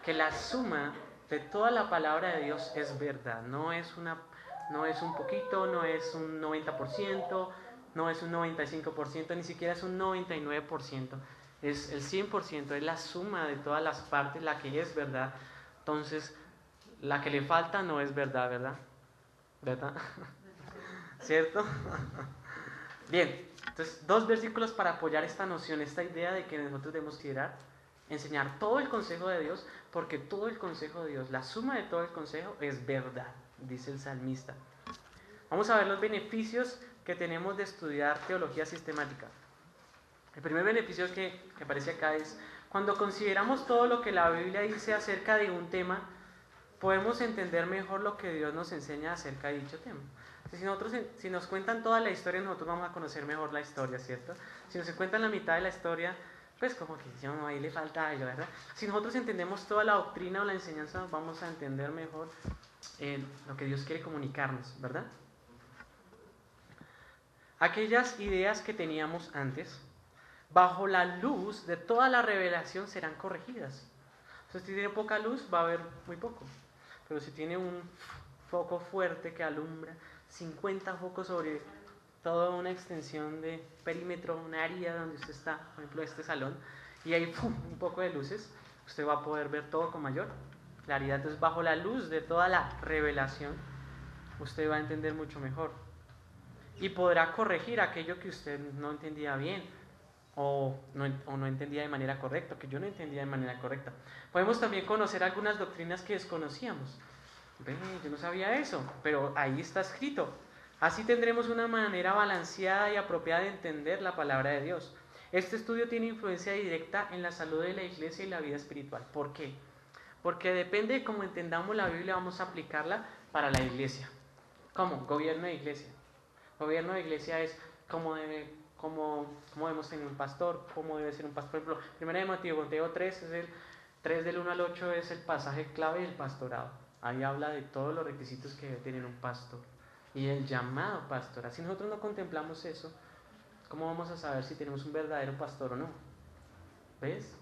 Speaker 1: Que la suma de toda la palabra de Dios es verdad. No es un poquito, no es un 90%, no es un 95%, ni siquiera es un 99%. Es el 100%, es la suma de todas las partes la que es verdad. Entonces, la que le falta no es verdad, ¿verdad? ¿Verdad? ¿Cierto? Bien, entonces 2 versículos para apoyar esta noción, esta idea de que nosotros debemos enseñar todo el consejo de Dios, porque todo el consejo de Dios, la suma de todo el consejo es verdad, dice el salmista. Vamos a ver los beneficios que tenemos de estudiar teología sistemática. El primer beneficio que aparece acá es, cuando consideramos todo lo que la Biblia dice acerca de un tema, podemos entender mejor lo que Dios nos enseña acerca de dicho tema. Si nos cuentan toda la historia, nosotros vamos a conocer mejor la historia, ¿cierto? Si nos cuentan la mitad de la historia, pues como que no, ahí le falta algo, ¿verdad? Si nosotros entendemos toda la doctrina o la enseñanza, vamos a entender mejor lo que Dios quiere comunicarnos, ¿verdad? Aquellas ideas que teníamos antes, bajo la luz de toda la revelación, serán corregidas. Entonces, si tiene poca luz, va a haber muy poco. Pero si tiene un foco fuerte que alumbra, 50 focos sobre toda una extensión de perímetro, una área donde usted está, por ejemplo, este salón, y hay un poco de luces, usted va a poder ver todo con mayor claridad. Entonces, bajo la luz de toda la revelación, usted va a entender mucho mejor. Y podrá corregir aquello que usted no entendía bien o no entendía de manera correcta, que yo no entendía de manera correcta. Podemos también conocer algunas doctrinas que desconocíamos. Ve, yo no sabía eso, pero ahí está escrito. Así tendremos una manera balanceada y apropiada de entender la palabra de Dios. Este estudio tiene influencia directa en la salud de la iglesia y la vida espiritual. ¿Por qué? Porque depende de cómo entendamos la Biblia, vamos a aplicarla para la iglesia. ¿Cómo? Gobierno de iglesia. Gobierno de iglesia es cómo debemos tener un pastor, cómo debe ser un pastor. Por ejemplo, 1 de Timoteo 3, es el 3 del 1 al 8 es el pasaje clave del pastorado. Ahí habla de todos los requisitos que debe tener un pastor y el llamado pastoral. Si nosotros no contemplamos eso, ¿cómo vamos a saber si tenemos un verdadero pastor o no? ¿Ves?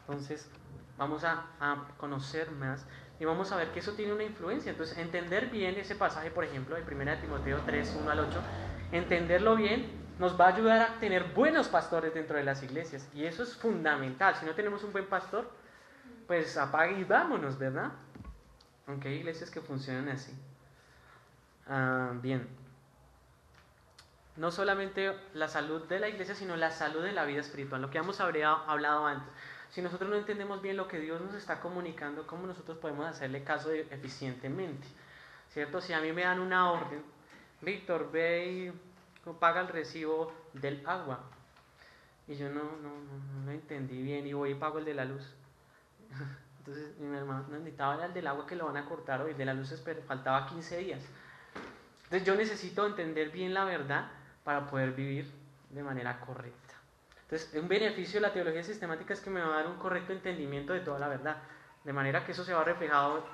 Speaker 1: Entonces, vamos a conocer más y vamos a ver que eso tiene una influencia. Entonces, entender bien ese pasaje, por ejemplo, de 1 de Timoteo 3, 1 al 8, entenderlo bien nos va a ayudar a tener buenos pastores dentro de las iglesias. Y eso es fundamental. Si no tenemos un buen pastor, pues apague y vámonos, ¿verdad? Aunque hay iglesias que funcionan así. Bien. No solamente la salud de la iglesia, sino la salud de la vida espiritual, lo que hemos hablado antes. Si nosotros no entendemos bien lo que Dios nos está comunicando, ¿cómo nosotros podemos hacerle caso eficientemente? ¿Cierto? Si a mí me dan una orden, Víctor, ve y paga el recibo del agua, y yo no entendí bien, y voy y pago el de la luz. Entonces mi hermano necesitaba el del agua que lo van a cortar hoy, el de la luz faltaba 15 días. Entonces yo necesito entender bien la verdad para poder vivir de manera correcta. Entonces un beneficio de la teología sistemática es que me va a dar un correcto entendimiento de toda la verdad, de manera que eso se va reflejado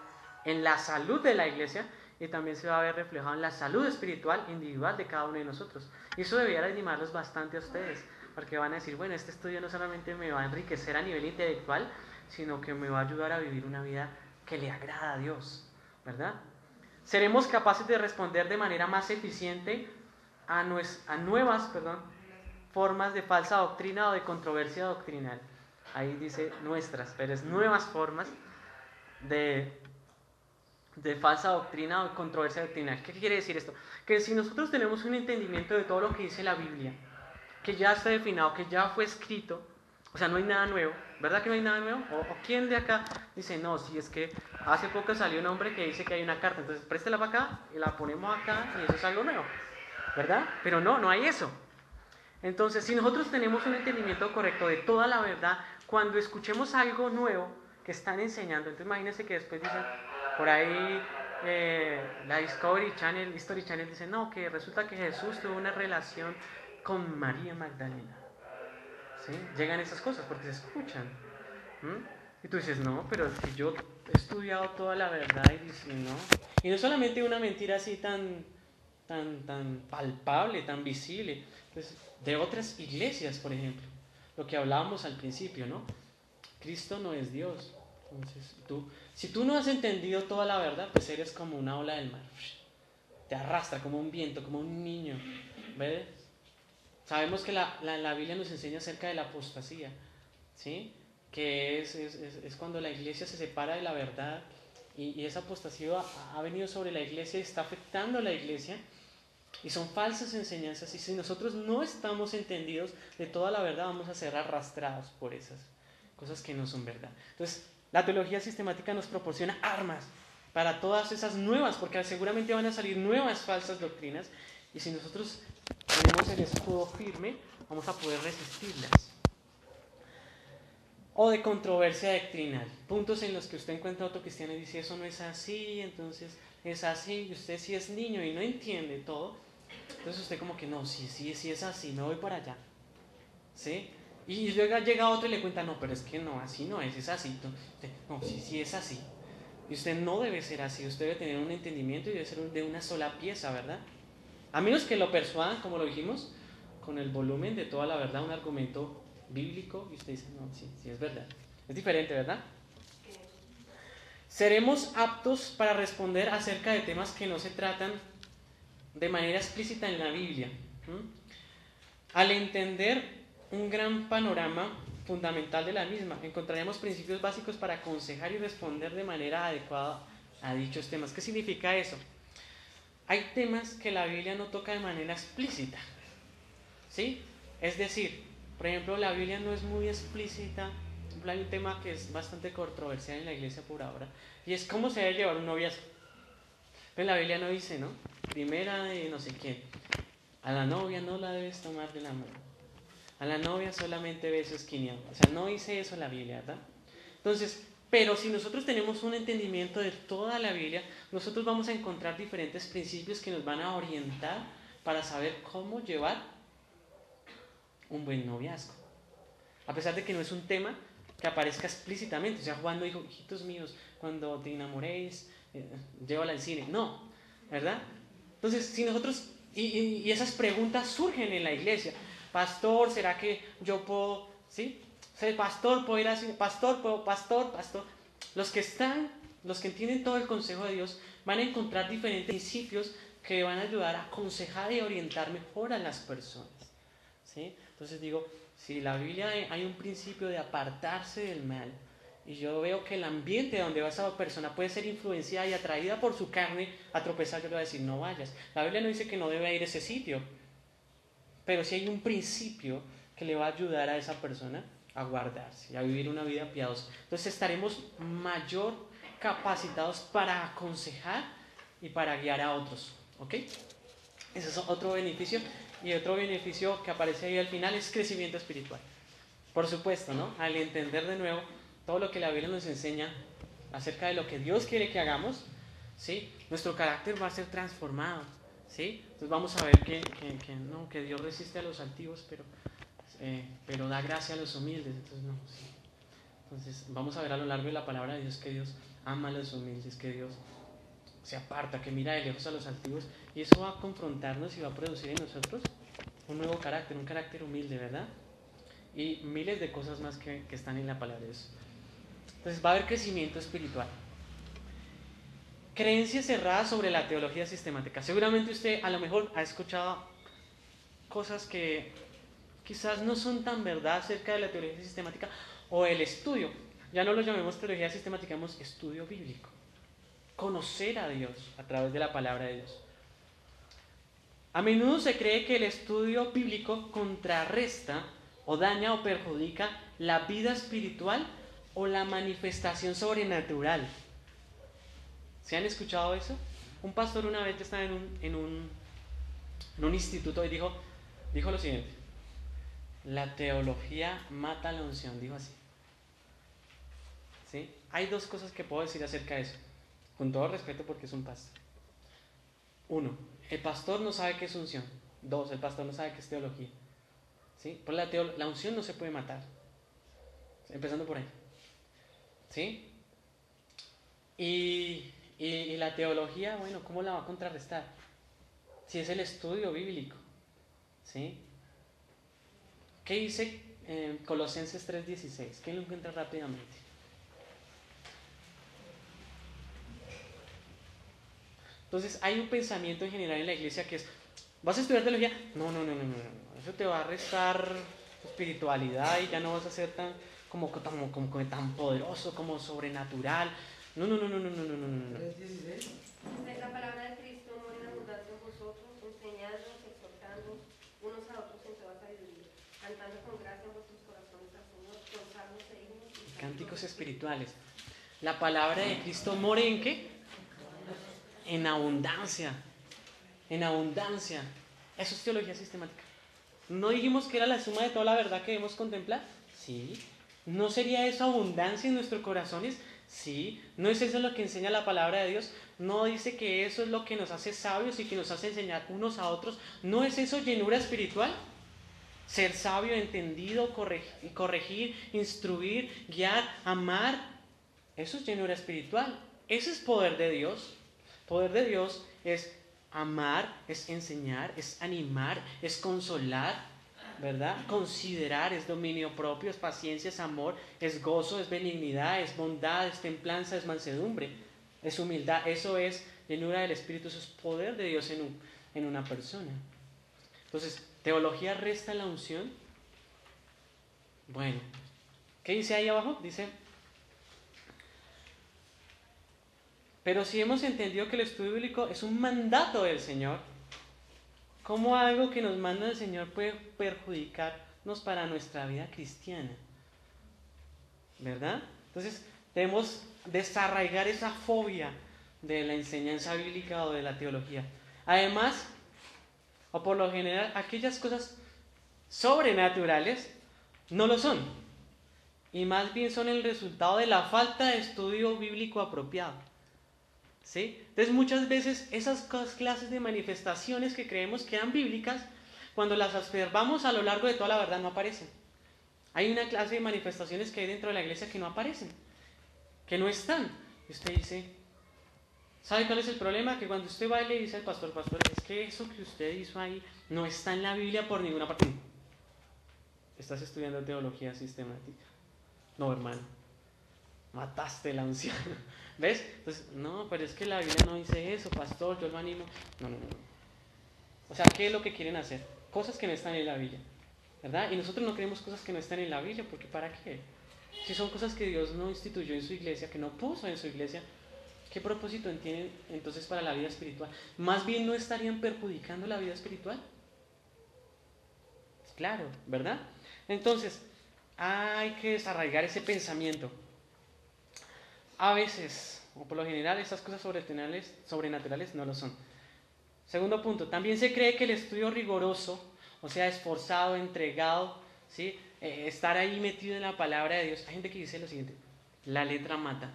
Speaker 1: en la salud de la iglesia y también se va a ver reflejado en la salud espiritual individual de cada uno de nosotros. Y eso debería animarlos bastante a ustedes, porque van a decir, bueno, este estudio no solamente me va a enriquecer a nivel intelectual, sino que me va a ayudar a vivir una vida que le agrada a Dios, ¿verdad? Seremos capaces de responder de manera más eficiente a nuevas formas de falsa doctrina o de controversia doctrinal. Ahí dice nuestras, pero es nuevas formas de falsa doctrina o de controversia doctrinal. ¿Qué quiere decir esto? Que si nosotros tenemos un entendimiento de todo lo que dice la Biblia, que ya está definido, que ya fue escrito, o sea, no hay nada nuevo, ¿verdad que no hay nada nuevo? ¿O quién de acá dice, no, si es que hace poco salió un hombre que dice que hay una carta, entonces préstela para acá y la ponemos acá y eso es algo nuevo, ¿verdad? Pero no hay eso. Entonces, si nosotros tenemos un entendimiento correcto de toda la verdad, cuando escuchemos algo nuevo que están enseñando, entonces imagínense que después dicen, por ahí la History Channel dice, no, que resulta que Jesús tuvo una relación con María Magdalena. ¿Sí? Llegan esas cosas porque se escuchan. Y tú dices, no, pero si yo he estudiado toda la verdad y dice, no. Y no solamente una mentira así tan palpable, tan visible. Entonces, de otras iglesias, por ejemplo, lo que hablábamos al principio, ¿no? Cristo no es Dios. Entonces, si tú no has entendido toda la verdad, pues eres como una ola del mar. Te arrastra como un viento, como un niño. ¿Ves? Sabemos que la Biblia nos enseña acerca de la apostasía, ¿sí? Que es cuando la iglesia se separa de la verdad y esa apostasía ha venido sobre la iglesia y está afectando a la iglesia y son falsas enseñanzas y si nosotros no estamos entendidos de toda la verdad vamos a ser arrastrados por esas cosas que no son verdad. Entonces la teología sistemática nos proporciona armas para todas esas nuevas, porque seguramente van a salir nuevas falsas doctrinas y si nosotros tenemos el escudo firme, vamos a poder resistirlas. O de controversia doctrinal. Puntos en los que usted encuentra a otro cristiano y dice, eso no es así, entonces es así, y usted si es niño y no entiende todo, entonces usted como que no, sí es así, me voy para allá. ¿Sí? Y luego llega otro y le cuenta, no, pero es que no, así no es así. No, sí es así. Y usted no debe ser así, usted debe tener un entendimiento y debe ser de una sola pieza, ¿verdad? A menos que lo persuadan, como lo dijimos, con el volumen de toda la verdad, un argumento bíblico, y usted dice, no, sí es verdad. Es diferente, ¿verdad? Seremos aptos para responder acerca de temas que no se tratan de manera explícita en la Biblia. Al entender un gran panorama fundamental de la misma, encontraremos principios básicos para aconsejar y responder de manera adecuada a dichos temas. ¿Qué significa eso? Hay temas que la Biblia no toca de manera explícita, ¿sí? Es decir, por ejemplo, la Biblia no es muy explícita ejemplo, hay un tema que es bastante controversial en la iglesia por ahora, y es cómo se debe llevar un noviazgo. Pero la Biblia no dice, ¿no? Primera de no sé quién. A la novia no la debes tomar de la mano. A la novia solamente besos 500. O sea, no dice eso la Biblia, ¿verdad? Entonces, pero si nosotros tenemos un entendimiento de toda la Biblia, nosotros vamos a encontrar diferentes principios que nos van a orientar para saber cómo llevar un buen noviazgo. A pesar de que no es un tema que aparezca explícitamente. O sea, Juan no dijo, hijitos míos, cuando te enamoréis, llévala al cine. No, ¿verdad? Entonces, si nosotros, y esas preguntas surgen en la iglesia. Pastor, ¿será que yo puedo, sí? Pastor, ¿puedo ir al cine? Pastor, ¿puedo? Pastor. Los que entienden todo el consejo de Dios, van a encontrar diferentes principios que van a ayudar a aconsejar y orientar mejor a las personas. ¿Sí? Entonces digo, si la Biblia hay un principio de apartarse del mal, y yo veo que el ambiente donde va esa persona puede ser influenciada y atraída por su carne a tropezar, yo le voy a decir, no vayas. La Biblia no dice que no debe ir a ese sitio, pero sí hay un principio que le va a ayudar a esa persona a guardarse y a vivir una vida piadosa. Entonces estaremos mayor capacitados para aconsejar y para guiar a otros. ¿Ok? Ese es otro beneficio. Y otro beneficio que aparece ahí al final es crecimiento espiritual. Por supuesto, ¿no? Al entender de nuevo todo lo que la Biblia nos enseña acerca de lo que Dios quiere que hagamos, ¿sí? Nuestro carácter va a ser transformado, ¿sí? Entonces vamos a ver que Dios resiste a los altivos, pero da gracia a los humildes. Entonces, no, sí. Entonces vamos a ver a lo largo de la palabra de Dios que Dios ama a los humildes, que Dios se aparta, que mira de lejos a los altivos, y eso va a confrontarnos y va a producir en nosotros un nuevo carácter, un carácter humilde, ¿verdad? Y miles de cosas más que están en la palabra de Dios. Entonces va a haber crecimiento espiritual. Creencias cerradas sobre la teología sistemática. Seguramente usted a lo mejor ha escuchado cosas que quizás no son tan verdad acerca de la teología sistemática o el estudio. Ya no lo llamemos teología sistemática, llamemos estudio bíblico. Conocer a Dios a través de la palabra de Dios. A menudo se cree que el estudio bíblico contrarresta o daña o perjudica la vida espiritual o la manifestación sobrenatural. ¿Se han escuchado eso? Un pastor una vez estaba en un instituto y dijo lo siguiente: la teología mata la unción, dijo así. ¿Sí? Hay dos cosas que puedo decir acerca de eso, con todo respeto porque es un pastor. Uno, el pastor no sabe qué es unción. Dos, el pastor no sabe qué es teología. ¿Sí? Pues la unción no se puede matar. Empezando por ahí. ¿Sí? Y la teología, bueno, ¿cómo la va a contrarrestar? Si es el estudio bíblico. ¿Sí? ¿Qué dice Colosenses 3:16? ¿Quién lo encuentra rápidamente? Entonces hay un pensamiento en general en la iglesia que es: ¿vas a estudiar teología? No. Eso te va a restar espiritualidad y ya no vas a ser como tan poderoso, como sobrenatural. No.
Speaker 3: 3:16.
Speaker 4: La palabra de Cristo mora en abundancia en vosotros, enseñándonos, exhortándonos unos a otros en toda sabiduría, cantando con gracia en vuestros corazones al Señor, con salmos e himnos y
Speaker 1: Cánticos espirituales. La palabra de Cristo mora ¿en qué? En abundancia. En abundancia. Eso es teología sistemática. ¿No dijimos que era la suma de toda la verdad que debemos contemplar? Sí. ¿No sería eso abundancia en nuestros corazones? Sí. ¿No es eso lo que enseña la palabra de Dios? ¿No dice que eso es lo que nos hace sabios y que nos hace enseñar unos a otros? ¿No es eso llenura espiritual? Ser sabio, entendido, corregir, instruir, guiar, amar. Eso es llenura espiritual. Eso es poder de Dios. Poder de Dios es amar, es enseñar, es animar, es consolar, ¿verdad? Considerar, es dominio propio, es paciencia, es amor, es gozo, es benignidad, es bondad, es templanza, es mansedumbre, es humildad. Eso es llenura del Espíritu, eso es poder de Dios en una persona. Entonces, ¿teología resta la unción? Bueno, ¿qué dice ahí abajo? Dice: pero si hemos entendido que el estudio bíblico es un mandato del Señor, ¿cómo algo que nos manda el Señor puede perjudicarnos para nuestra vida cristiana? ¿verdad? Entonces debemos desarraigar esa fobia de la enseñanza bíblica o de la teología. Además, o por lo general, aquellas cosas sobrenaturales no lo son. Y más bien son el resultado de la falta de estudio bíblico apropiado. ¿Sí? Entonces muchas veces esas clases de manifestaciones que creemos que eran bíblicas, cuando las observamos a lo largo de toda la verdad no aparecen. Hay una clase de manifestaciones que hay dentro de la iglesia que no aparecen, que no están. Y usted dice, ¿sabe cuál es el problema? Que cuando usted va y le dice al pastor, es que eso que usted hizo ahí no está en la Biblia por ninguna parte. Estás estudiando teología sistemática. No, hermano, mataste la unción. ¿Ves? Entonces, no, pero es que la Biblia no dice eso, pastor, yo lo animo. No. O sea, ¿qué es lo que quieren hacer? Cosas que no están en la Biblia, ¿verdad? Y nosotros no creemos cosas que no están en la Biblia, porque ¿para qué? Si son cosas que Dios no instituyó en su iglesia, que no puso en su iglesia, ¿qué propósito tienen entonces para la vida espiritual? Más bien no estarían perjudicando la vida espiritual. Claro, ¿verdad? Entonces, hay que desarraigar ese pensamiento. A veces, o por lo general, esas cosas sobrenaturales no lo son. Segundo punto, también se cree que el estudio riguroso, o sea, esforzado, entregado, ¿sí? Estar ahí metido en la palabra de Dios. Hay gente que dice lo siguiente, la letra mata,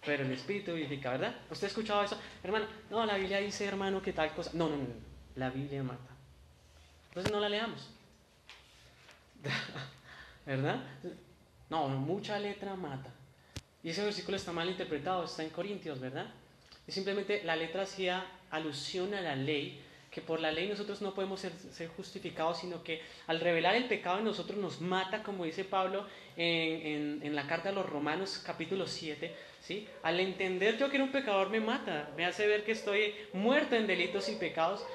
Speaker 1: pero el espíritu vivifica, ¿verdad? ¿Usted ha escuchado eso? Hermano, no, la Biblia dice, hermano, que tal cosa. No, la Biblia mata. Entonces no la leamos. ¿Verdad? No, mucha letra mata. Y ese versículo está mal interpretado, está en Corintios, ¿verdad? Y simplemente la letra hacía alusión a la ley, que por la ley nosotros no podemos ser justificados, sino que al revelar el pecado en nosotros nos mata, como dice Pablo en la carta a los Romanos capítulo 7, ¿sí? Al entender yo que era un pecador me mata, me hace ver que estoy muerto en delitos y pecados,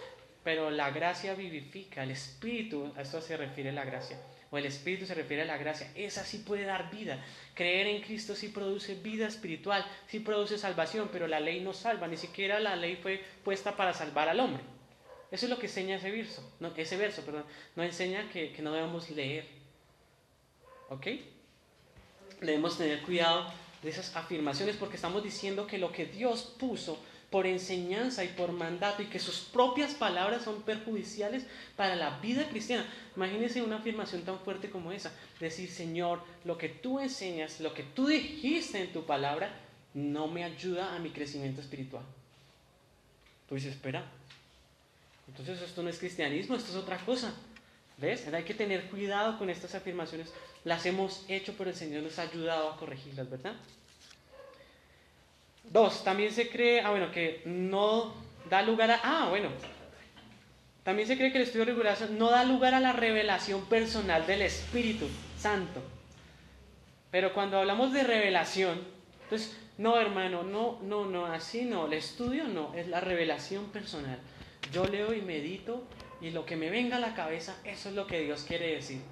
Speaker 1: pero la gracia vivifica, el Espíritu, a esto se refiere la gracia, o el Espíritu se refiere a la gracia, esa sí puede dar vida. Creer en Cristo sí produce vida espiritual, sí produce salvación, pero la ley no salva, ni siquiera la ley fue puesta para salvar al hombre. Eso es lo que enseña ese verso, no enseña que no debemos leer. ¿Ok? Debemos tener cuidado de esas afirmaciones porque estamos diciendo que lo que Dios puso por enseñanza y por mandato y que sus propias palabras son perjudiciales para la vida cristiana. Imagínense una afirmación tan fuerte como esa. Decir, Señor, lo que tú enseñas, lo que tú dijiste en tu palabra, no me ayuda a mi crecimiento espiritual. Tú dices, espera. Entonces esto no es cristianismo, esto es otra cosa. ¿Ves? Hay que tener cuidado con estas afirmaciones. Las hemos hecho, pero el Señor nos ha ayudado a corregirlas, ¿verdad? 2, también se cree, que no da lugar a, también se cree que el estudio riguroso no da lugar a la revelación personal del Espíritu Santo. Pero cuando hablamos de revelación, entonces, no hermano, no, así no, el estudio no, es la revelación personal. Yo leo y medito y lo que me venga a la cabeza, eso es lo que Dios quiere decir.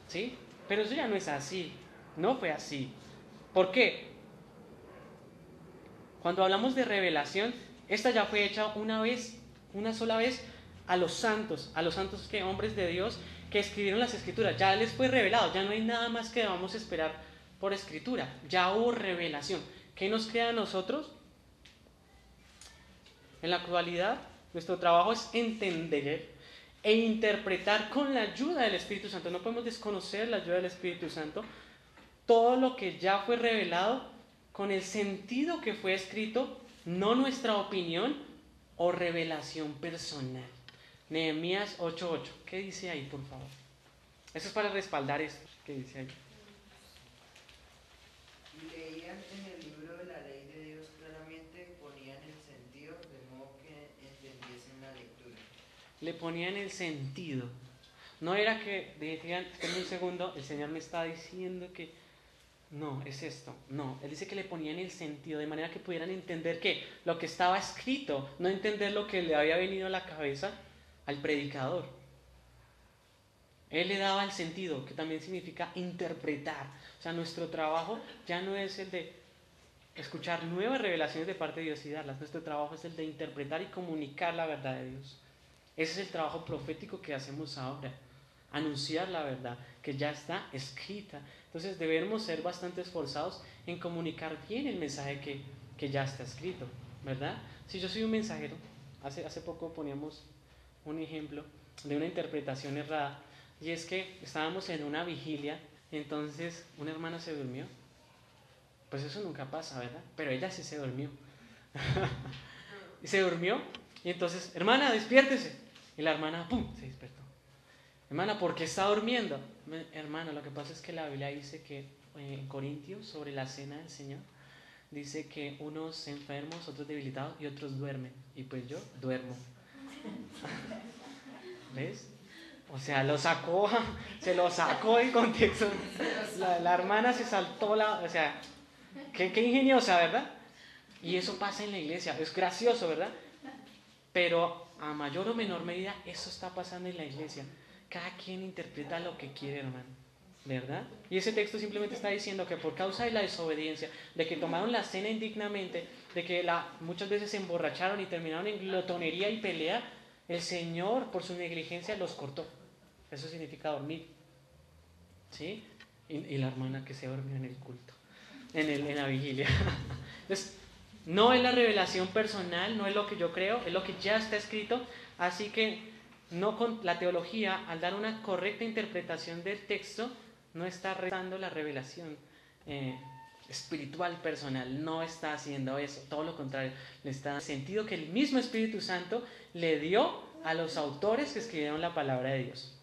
Speaker 1: ¿Sí? Pero eso ya no es así, no fue así. ¿Por qué? Cuando hablamos de revelación, esta ya fue hecha una sola vez a los santos que hombres de Dios que escribieron las escrituras. Ya les fue revelado, ya no hay nada más que debamos esperar por escritura. Ya hubo revelación. ¿Qué nos queda a nosotros? En la actualidad, nuestro trabajo es entender e interpretar con la ayuda del Espíritu Santo. No podemos desconocer la ayuda del Espíritu Santo. Todo lo que ya fue revelado con el sentido que fue escrito, no nuestra opinión o revelación personal. Nehemías 8:8. ¿Qué dice ahí, por favor? Eso es para respaldar esto. ¿Qué dice ahí?
Speaker 3: Leían en el libro de la ley de Dios claramente, ponían el sentido de modo que entendiesen la lectura.
Speaker 1: Le ponían el sentido. No era que decían, esperen un segundo, el Señor me está diciendo que no, es esto. No, Él dice que le ponían el sentido de manera que pudieran entender que lo que estaba escrito, no entender lo que le había venido a la cabeza al predicador. Él le daba el sentido, que también significa interpretar. O sea, nuestro trabajo ya no es el de escuchar nuevas revelaciones de parte de Dios y darlas. Nuestro trabajo es el de interpretar y comunicar la verdad de Dios. Ese es el trabajo profético que hacemos ahora. anunciar la verdad que ya está escrita. Entonces debemos ser bastante esforzados en comunicar bien el mensaje que ya está escrito, ¿verdad? Si yo soy un mensajero, hace poco poníamos un ejemplo de una interpretación errada, y es que estábamos en una vigilia, entonces una hermana se durmió. Pues eso nunca pasa, ¿verdad? Pero ella sí se durmió. Y se durmió, y entonces, hermana, despiértese. Y la hermana, ¡pum!, se despertó. Hermana, ¿por qué está durmiendo? Hermano, lo que pasa es que la Biblia dice que en Corintios, sobre la cena del Señor, dice que unos enfermos, otros debilitados y otros duermen. Y pues yo duermo. ¿Ves? O sea, se lo sacó del contexto. La hermana se saltó o sea, qué ingeniosa, ¿verdad? Y eso pasa en la iglesia, es gracioso, ¿verdad? Pero a mayor o menor medida eso está pasando en la iglesia. Cada quien interpreta lo que quiere, hermano, ¿verdad? Y ese texto simplemente está diciendo que por causa de la desobediencia, de que tomaron la cena indignamente, de que muchas veces se emborracharon y terminaron en glotonería y pelea, el Señor por su negligencia los cortó. Eso significa dormir, ¿sí? Y la hermana que se durmió en el culto, en la vigilia. Entonces, no es la revelación personal, no es lo que yo creo, es lo que ya está escrito. Así que no con la teología, al dar una correcta interpretación del texto, no está restando la revelación espiritual personal, no está haciendo eso, todo lo contrario, le está dando sentido que el mismo Espíritu Santo le dio a los autores que escribieron la palabra de Dios.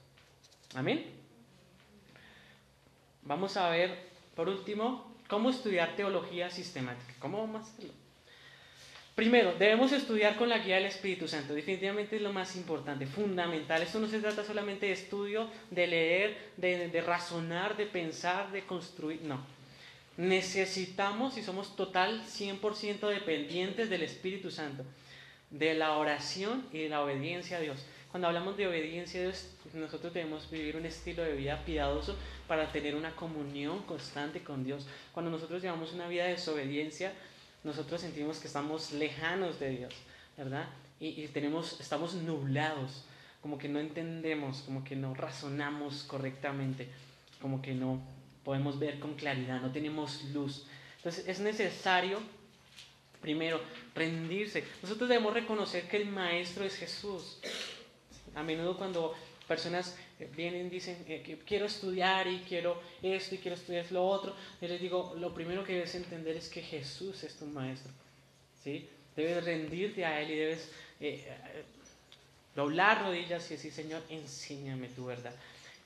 Speaker 1: Amén. Vamos a ver, por último, cómo estudiar teología sistemática. ¿Cómo vamos a hacerlo? Primero, debemos estudiar con la guía del Espíritu Santo. Definitivamente es lo más importante, fundamental. Esto no se trata solamente de estudio, de leer, de razonar, de pensar, de construir. No. Necesitamos, y somos total 100% dependientes del Espíritu Santo, de la oración y de la obediencia a Dios. Cuando hablamos de obediencia a Dios, nosotros debemos vivir un estilo de vida piadoso para tener una comunión constante con Dios. Cuando nosotros llevamos una vida de desobediencia, nosotros sentimos que estamos lejanos de Dios, ¿verdad? Y estamos nublados, como que no entendemos, como que no razonamos correctamente, como que no podemos ver con claridad, no tenemos luz. Entonces es necesario, primero, rendirse. Nosotros debemos reconocer que el Maestro es Jesús. A menudo cuando personas vienen y dicen que quiero estudiar y quiero esto y quiero estudiar lo otro, yo les digo, lo primero que debes entender es que Jesús es tu Maestro, ¿sí? Debes rendirte a Él y debes doblar rodillas y decir, Señor, enséñame tu verdad.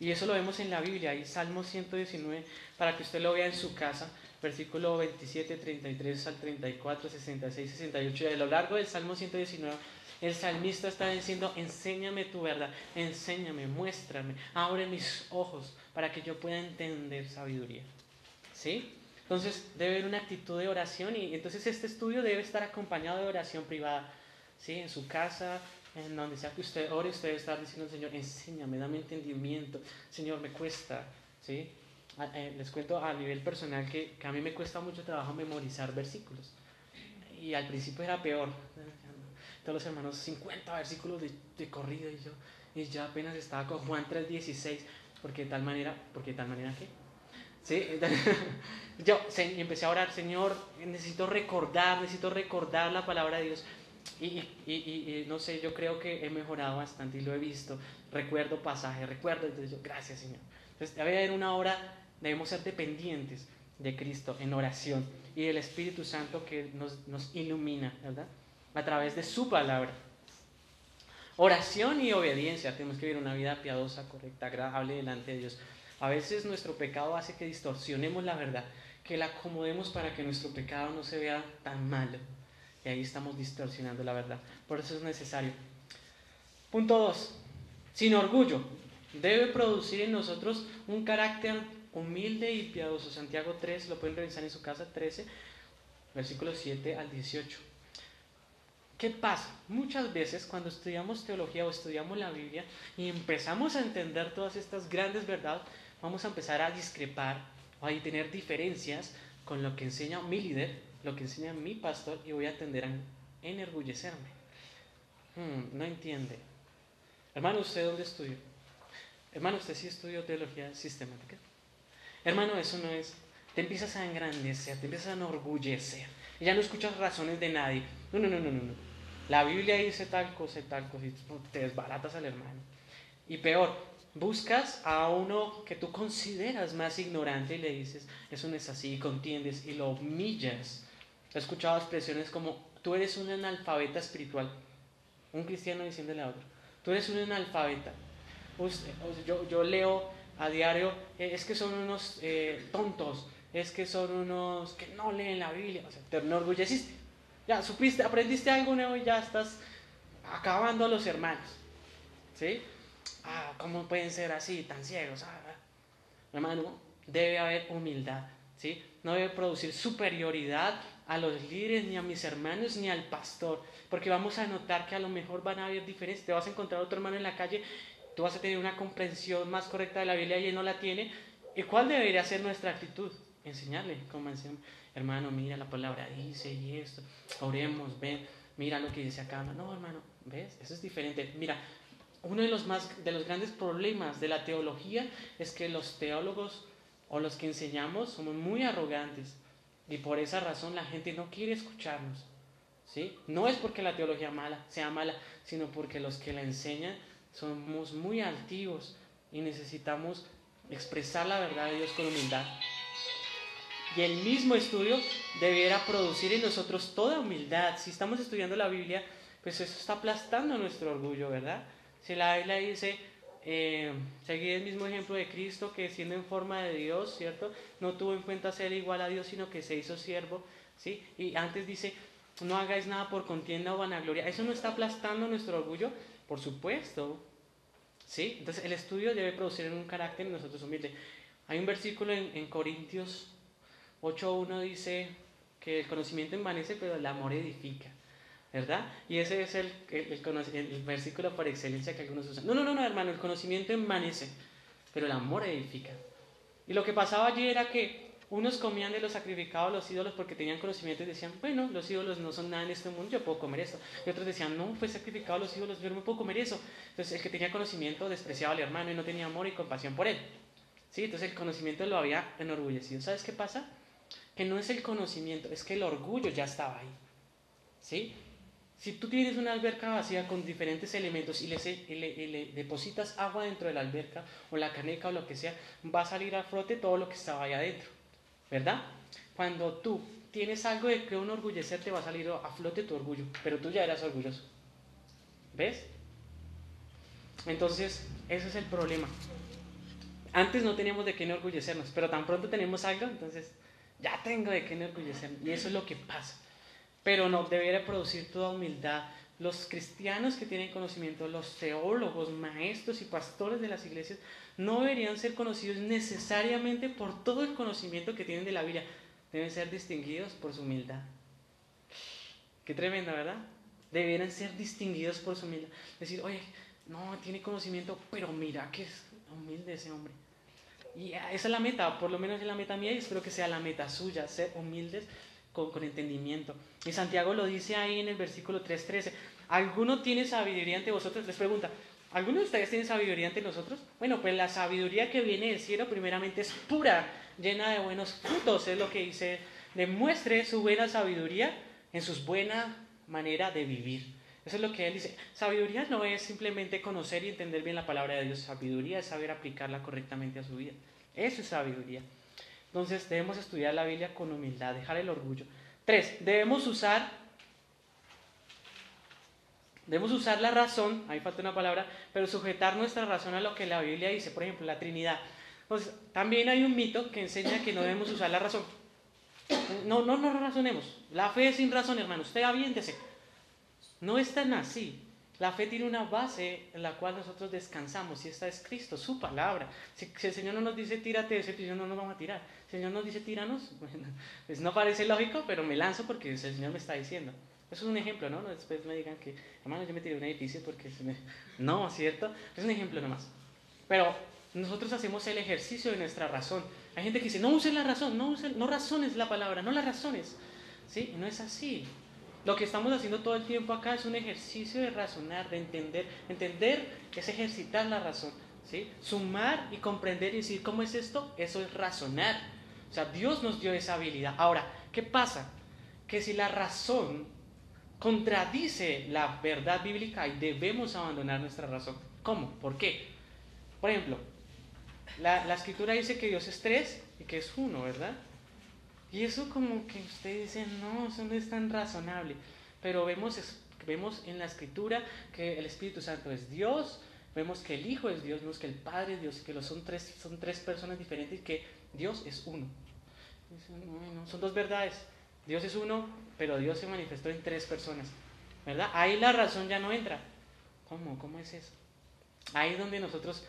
Speaker 1: Y eso lo vemos en la Biblia, hay Salmo 119, para que usted lo vea en su casa, versículo 27, 33 al 34, 66, 68, y a lo largo del Salmo 119, el salmista está diciendo, enséñame tu verdad, enséñame, muéstrame, abre mis ojos para que yo pueda entender sabiduría. ¿Sí? Entonces debe haber una actitud de oración y entonces este estudio debe estar acompañado de oración privada. ¿Sí? En su casa, en donde sea que usted ore, usted debe estar diciendo, Señor, enséñame, dame entendimiento. Señor, me cuesta. ¿Sí? Les cuento a nivel personal que a mí me cuesta mucho trabajo memorizar versículos. Y al principio era peor. Todos los hermanos, 50 versículos de corrido y yo apenas estaba con Juan 3:16, porque de tal manera ¿qué? ¿Sí? Yo empecé a orar, Señor, necesito recordar la palabra de Dios. Y no sé, yo creo que he mejorado bastante y lo he visto. Recuerdo pasajes, entonces yo, gracias, Señor. Entonces debe haber una hora, debemos ser dependientes de Cristo en oración y del Espíritu Santo que nos ilumina, ¿verdad? A través de su palabra. Oración y obediencia. Tenemos que vivir una vida piadosa, correcta, agradable delante de Dios. A veces nuestro pecado hace que distorsionemos la verdad, que la acomodemos para que nuestro pecado no se vea tan malo. Y ahí estamos distorsionando la verdad. Por eso es necesario. Punto 2. Sin orgullo. Debe producir en nosotros un carácter humilde y piadoso. Santiago 3, lo pueden revisar en su casa, 13, versículos 7 al 18. ¿Qué pasa? Muchas veces cuando estudiamos teología o estudiamos la Biblia y empezamos a entender todas estas grandes verdades, vamos a empezar a discrepar o a tener diferencias con lo que enseña mi líder, lo que enseña mi pastor, y voy a tender a enorgullecerme. No entiende. Hermano, ¿usted dónde estudió? Hermano, usted sí estudió teología sistemática. Hermano, eso no es. Te empiezas a engrandecer, te empiezas a enorgullecer. Y ya no escuchas razones de nadie. No, no, no, no, no, no. La Biblia dice tal cosa y tal cosa. Y te desbaratas al hermano. Y peor, buscas a uno que tú consideras más ignorante y le dices, eso no es así, y contiendes y lo humillas. He escuchado expresiones como, tú eres un analfabeta espiritual. Un cristiano diciéndole a otro, tú eres un analfabeta. Yo leo a diario, es que son unos tontos, es que son unos que no leen la Biblia. O sea, te enorgulleciste. Ya supiste, aprendiste algo nuevo y ya estás acabando a los hermanos. ¿Sí? ¿Cómo pueden ser así, tan ciegos? Hermano, debe haber humildad, ¿sí? No debe producir superioridad a los líderes, ni a mis hermanos, ni al pastor, porque vamos a notar que a lo mejor van a haber diferencias. Te vas a encontrar otro hermano en la calle, tú vas a tener una comprensión más correcta de la Biblia y él no la tiene. ¿Y cuál debería ser nuestra actitud? Enseñarle, como enseñamos, hermano, mira, la palabra dice y esto, oremos, ven, mira lo que dice acá. No, hermano, ¿ves? Eso es diferente. Mira, uno de los grandes problemas de la teología es que los teólogos o los que enseñamos somos muy arrogantes y por esa razón la gente no quiere escucharnos, ¿sí? No es porque la teología sea mala, sino porque los que la enseñan somos muy altivos y necesitamos expresar la verdad de Dios con humildad. Y el mismo estudio debiera producir en nosotros toda humildad. Si estamos estudiando la Biblia, pues eso está aplastando nuestro orgullo, ¿verdad? Si la Biblia dice, seguid el mismo ejemplo de Cristo, que siendo en forma de Dios, ¿cierto? No tuvo en cuenta ser igual a Dios, sino que se hizo siervo, ¿sí? Y antes dice, no hagáis nada por contienda o vanagloria. ¿Eso no está aplastando nuestro orgullo? Por supuesto, ¿sí? Entonces el estudio debe producir en un carácter en nosotros humilde. Hay un versículo en Corintios 8:1 dice que el conocimiento envanece, pero el amor edifica. ¿Verdad? Y ese es el versículo por excelencia que algunos usan. No, hermano, el conocimiento envanece, pero el amor edifica. Y lo que pasaba allí era que unos comían de los sacrificados a los ídolos porque tenían conocimiento y decían, bueno, los ídolos no son nada en este mundo, yo puedo comer esto. Y otros decían, no, fue sacrificado a los ídolos, yo no puedo comer eso. Entonces el que tenía conocimiento despreciaba al hermano y no tenía amor y compasión por él. ¿Sí? Entonces el conocimiento lo había enorgullecido. ¿Sabes qué pasa? Que no es el conocimiento, es que el orgullo ya estaba ahí. ¿Sí? Si tú tienes una alberca vacía con diferentes elementos y le depositas agua dentro de la alberca o la caneca o lo que sea, va a salir a flote todo lo que estaba ahí adentro, ¿verdad? Cuando tú tienes algo de que enorgullecer, te va a salir a flote tu orgullo, pero tú ya eras orgulloso. ¿Ves? Entonces, ese es el problema. Antes no teníamos de qué enorgullecernos, pero tan pronto tenemos algo, entonces ya tengo de qué enorgullecerme. Y eso es lo que pasa. Pero no, debería producir toda humildad. Los cristianos que tienen conocimiento, los teólogos, maestros y pastores de las iglesias, no deberían ser conocidos necesariamente por todo el conocimiento que tienen de la Biblia. Deben ser distinguidos por su humildad. Qué tremendo, ¿verdad? Deberían ser distinguidos por su humildad. Decir, oye, no, tiene conocimiento, pero mira que es humilde ese hombre. Y esa es la meta, por lo menos es la meta mía y espero que sea la meta suya, ser humildes con entendimiento. Y Santiago lo dice ahí en el versículo 3:13. ¿Alguno tiene sabiduría ante vosotros? Les pregunta, ¿alguno de ustedes tiene sabiduría ante nosotros? Bueno, pues la sabiduría que viene del cielo primeramente es pura, llena de buenos frutos, es lo que dice. Demuestre su buena sabiduría en su buena manera de vivir. Eso es lo que él dice. Sabiduría no es simplemente conocer y entender bien la palabra de Dios. Sabiduría es saber aplicarla correctamente a su vida. Eso es sabiduría. Entonces debemos estudiar la Biblia con humildad, dejar el orgullo. 3, debemos usar la razón, ahí falta una palabra, pero sujetar nuestra razón a lo que la Biblia dice, por ejemplo, la Trinidad. Entonces, también hay un mito que enseña que no debemos usar la razón. No razonemos. La fe es sin razón, hermano. Usted aviéntese. No es tan así. La fe tiene una base en la cual nosotros descansamos y esta es Cristo, su palabra. Si el Señor no nos dice tírate de ese piso, no nos vamos a tirar. Si el Señor nos dice tíranos, bueno, pues no parece lógico, pero me lanzo porque el Señor me está diciendo. Eso es un ejemplo, ¿no? Después me digan que, hermano, yo me tiré de un edificio porque se me... No, ¿cierto? Es un ejemplo nomás. Pero nosotros hacemos el ejercicio de nuestra razón. Hay gente que dice, no uses la razón, no razones la palabra, no la razones. ¿Sí? No es así. Lo que estamos haciendo todo el tiempo acá es un ejercicio de razonar, de entender. Entender es ejercitar la razón. ¿sí? Sumar y comprender y decir, ¿cómo es esto? Eso es razonar. O sea, Dios nos dio esa habilidad. Ahora, ¿qué pasa? Que si la razón contradice la verdad bíblica, y debemos abandonar nuestra razón. ¿Cómo? ¿Por qué? Por ejemplo, la escritura dice que Dios es tres y que es uno, ¿verdad? Y eso como que usted dice, no, eso no es tan razonable. Pero vemos en la escritura que el Espíritu Santo es Dios, vemos que el Hijo es Dios, vemos que el Padre es Dios, que son tres personas diferentes y que Dios es uno. No, son dos verdades. Dios es uno, pero Dios se manifestó en tres personas, ¿verdad? Ahí la razón ya no entra. ¿Cómo es eso? Ahí es donde nosotros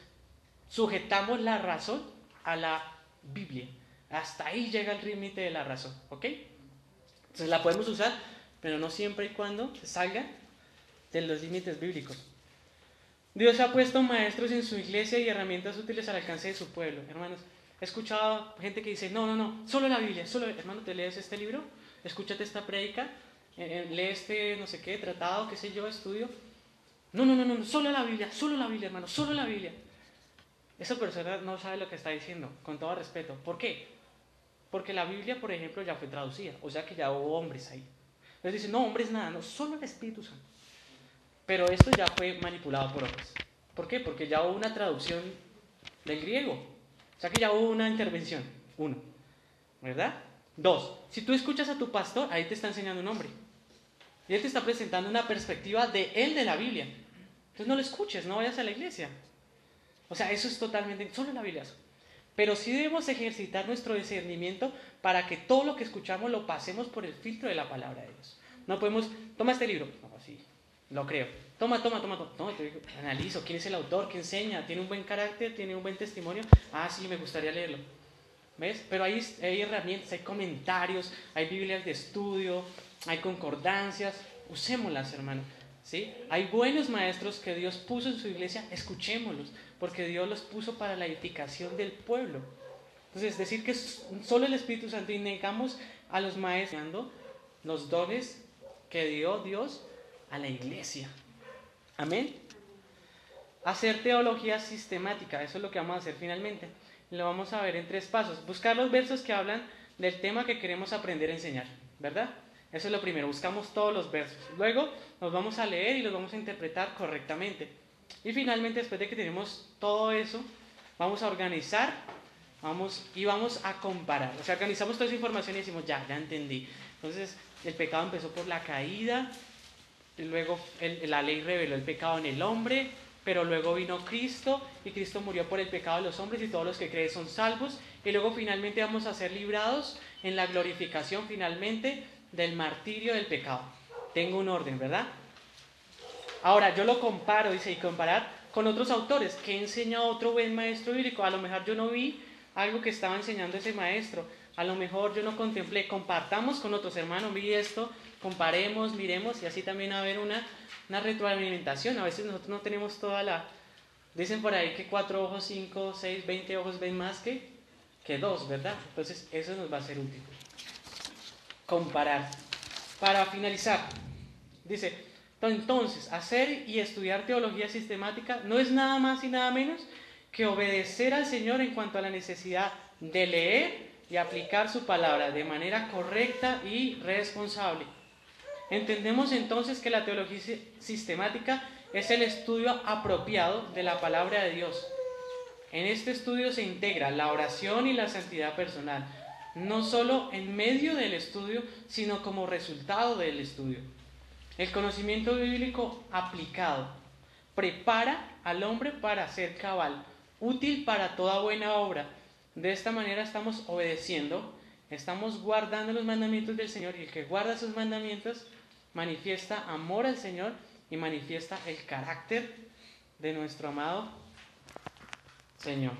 Speaker 1: sujetamos la razón a la Biblia. Hasta ahí llega el límite de la razón, ¿ok? Entonces la podemos usar, pero no siempre y cuando salga de los límites bíblicos. Dios ha puesto maestros en su iglesia y herramientas útiles al alcance de su pueblo. Hermanos, he escuchado gente que dice, no, solo la Biblia, hermano, te lees este libro, escúchate esta prédica, lee este no sé qué, tratado, qué sé yo, estudio. No, solo la Biblia, hermano, solo la Biblia. Esa persona no sabe lo que está diciendo, con todo respeto. ¿Por qué? Porque la Biblia, por ejemplo, ya fue traducida, o sea que ya hubo hombres ahí. Entonces dicen, no, hombres nada, no, solo el Espíritu Santo. Pero esto ya fue manipulado por hombres. ¿Por qué? Porque ya hubo una traducción del griego. O sea que ya hubo una intervención. 1. ¿Verdad? 2. Si tú escuchas a tu pastor, ahí te está enseñando un hombre. Y él te está presentando una perspectiva de él de la Biblia. Entonces no lo escuches, no vayas a la iglesia. O sea, eso es totalmente, solo la Biblia. Pero sí debemos ejercitar nuestro discernimiento para que todo lo que escuchamos lo pasemos por el filtro de la palabra de Dios. No podemos, toma este libro, no, sí, lo creo. Toma, no, te digo, analizo, quién es el autor, qué enseña, tiene un buen carácter, tiene un buen testimonio. Ah, sí, me gustaría leerlo. ¿Ves? Pero hay herramientas, hay comentarios, hay Biblias de estudio, hay concordancias. Usémoslas, hermano. ¿Sí? Hay buenos maestros que Dios puso en su iglesia, escuchémoslos, porque Dios los puso para la edificación del pueblo. Entonces, decir que es solo el Espíritu Santo y negamos a los maestros, los dones que dio Dios a la iglesia. Amén. Hacer teología sistemática, eso es lo que vamos a hacer finalmente. Lo vamos a ver en 3 pasos. Buscar los versos que hablan del tema que queremos aprender a enseñar, ¿verdad? Eso es lo primero, buscamos todos los versos. Luego los vamos a leer y los vamos a interpretar correctamente. Y finalmente, después de que tenemos todo eso, vamos a organizar y vamos a comparar. O sea, organizamos toda esa información y decimos, ya entendí. Entonces, el pecado empezó por la caída, y luego la ley reveló el pecado en el hombre, pero luego vino Cristo y Cristo murió por el pecado de los hombres y todos los que creen son salvos. Y luego finalmente vamos a ser librados en la glorificación finalmente del martirio del pecado. Tengo un orden, ¿verdad? Ahora, yo lo comparo, dice, y comparar con otros autores. ¿Qué enseña otro buen maestro bíblico? A lo mejor yo no vi algo que estaba enseñando ese maestro. A lo mejor yo no contemplé. Compartamos con otros hermanos, vi esto, comparemos, miremos, y así también va a haber una retroalimentación. A veces nosotros no tenemos toda la... Dicen por ahí que 4 ojos, 5, 6, 20 ojos ven más que 2, ¿verdad? Entonces eso nos va a ser útil. Comparar. Para finalizar, dice, entonces, hacer y estudiar teología sistemática no es nada más y nada menos que obedecer al Señor en cuanto a la necesidad de leer y aplicar su palabra de manera correcta y responsable. Entendemos entonces que la teología sistemática es el estudio apropiado de la palabra de Dios. En este estudio se integra la oración y la santidad personal, no solo en medio del estudio, sino como resultado del estudio. El conocimiento bíblico aplicado prepara al hombre para ser cabal, útil para toda buena obra. De esta manera estamos obedeciendo, estamos guardando los mandamientos del Señor, y el que guarda sus mandamientos manifiesta amor al Señor y manifiesta el carácter de nuestro amado Señor.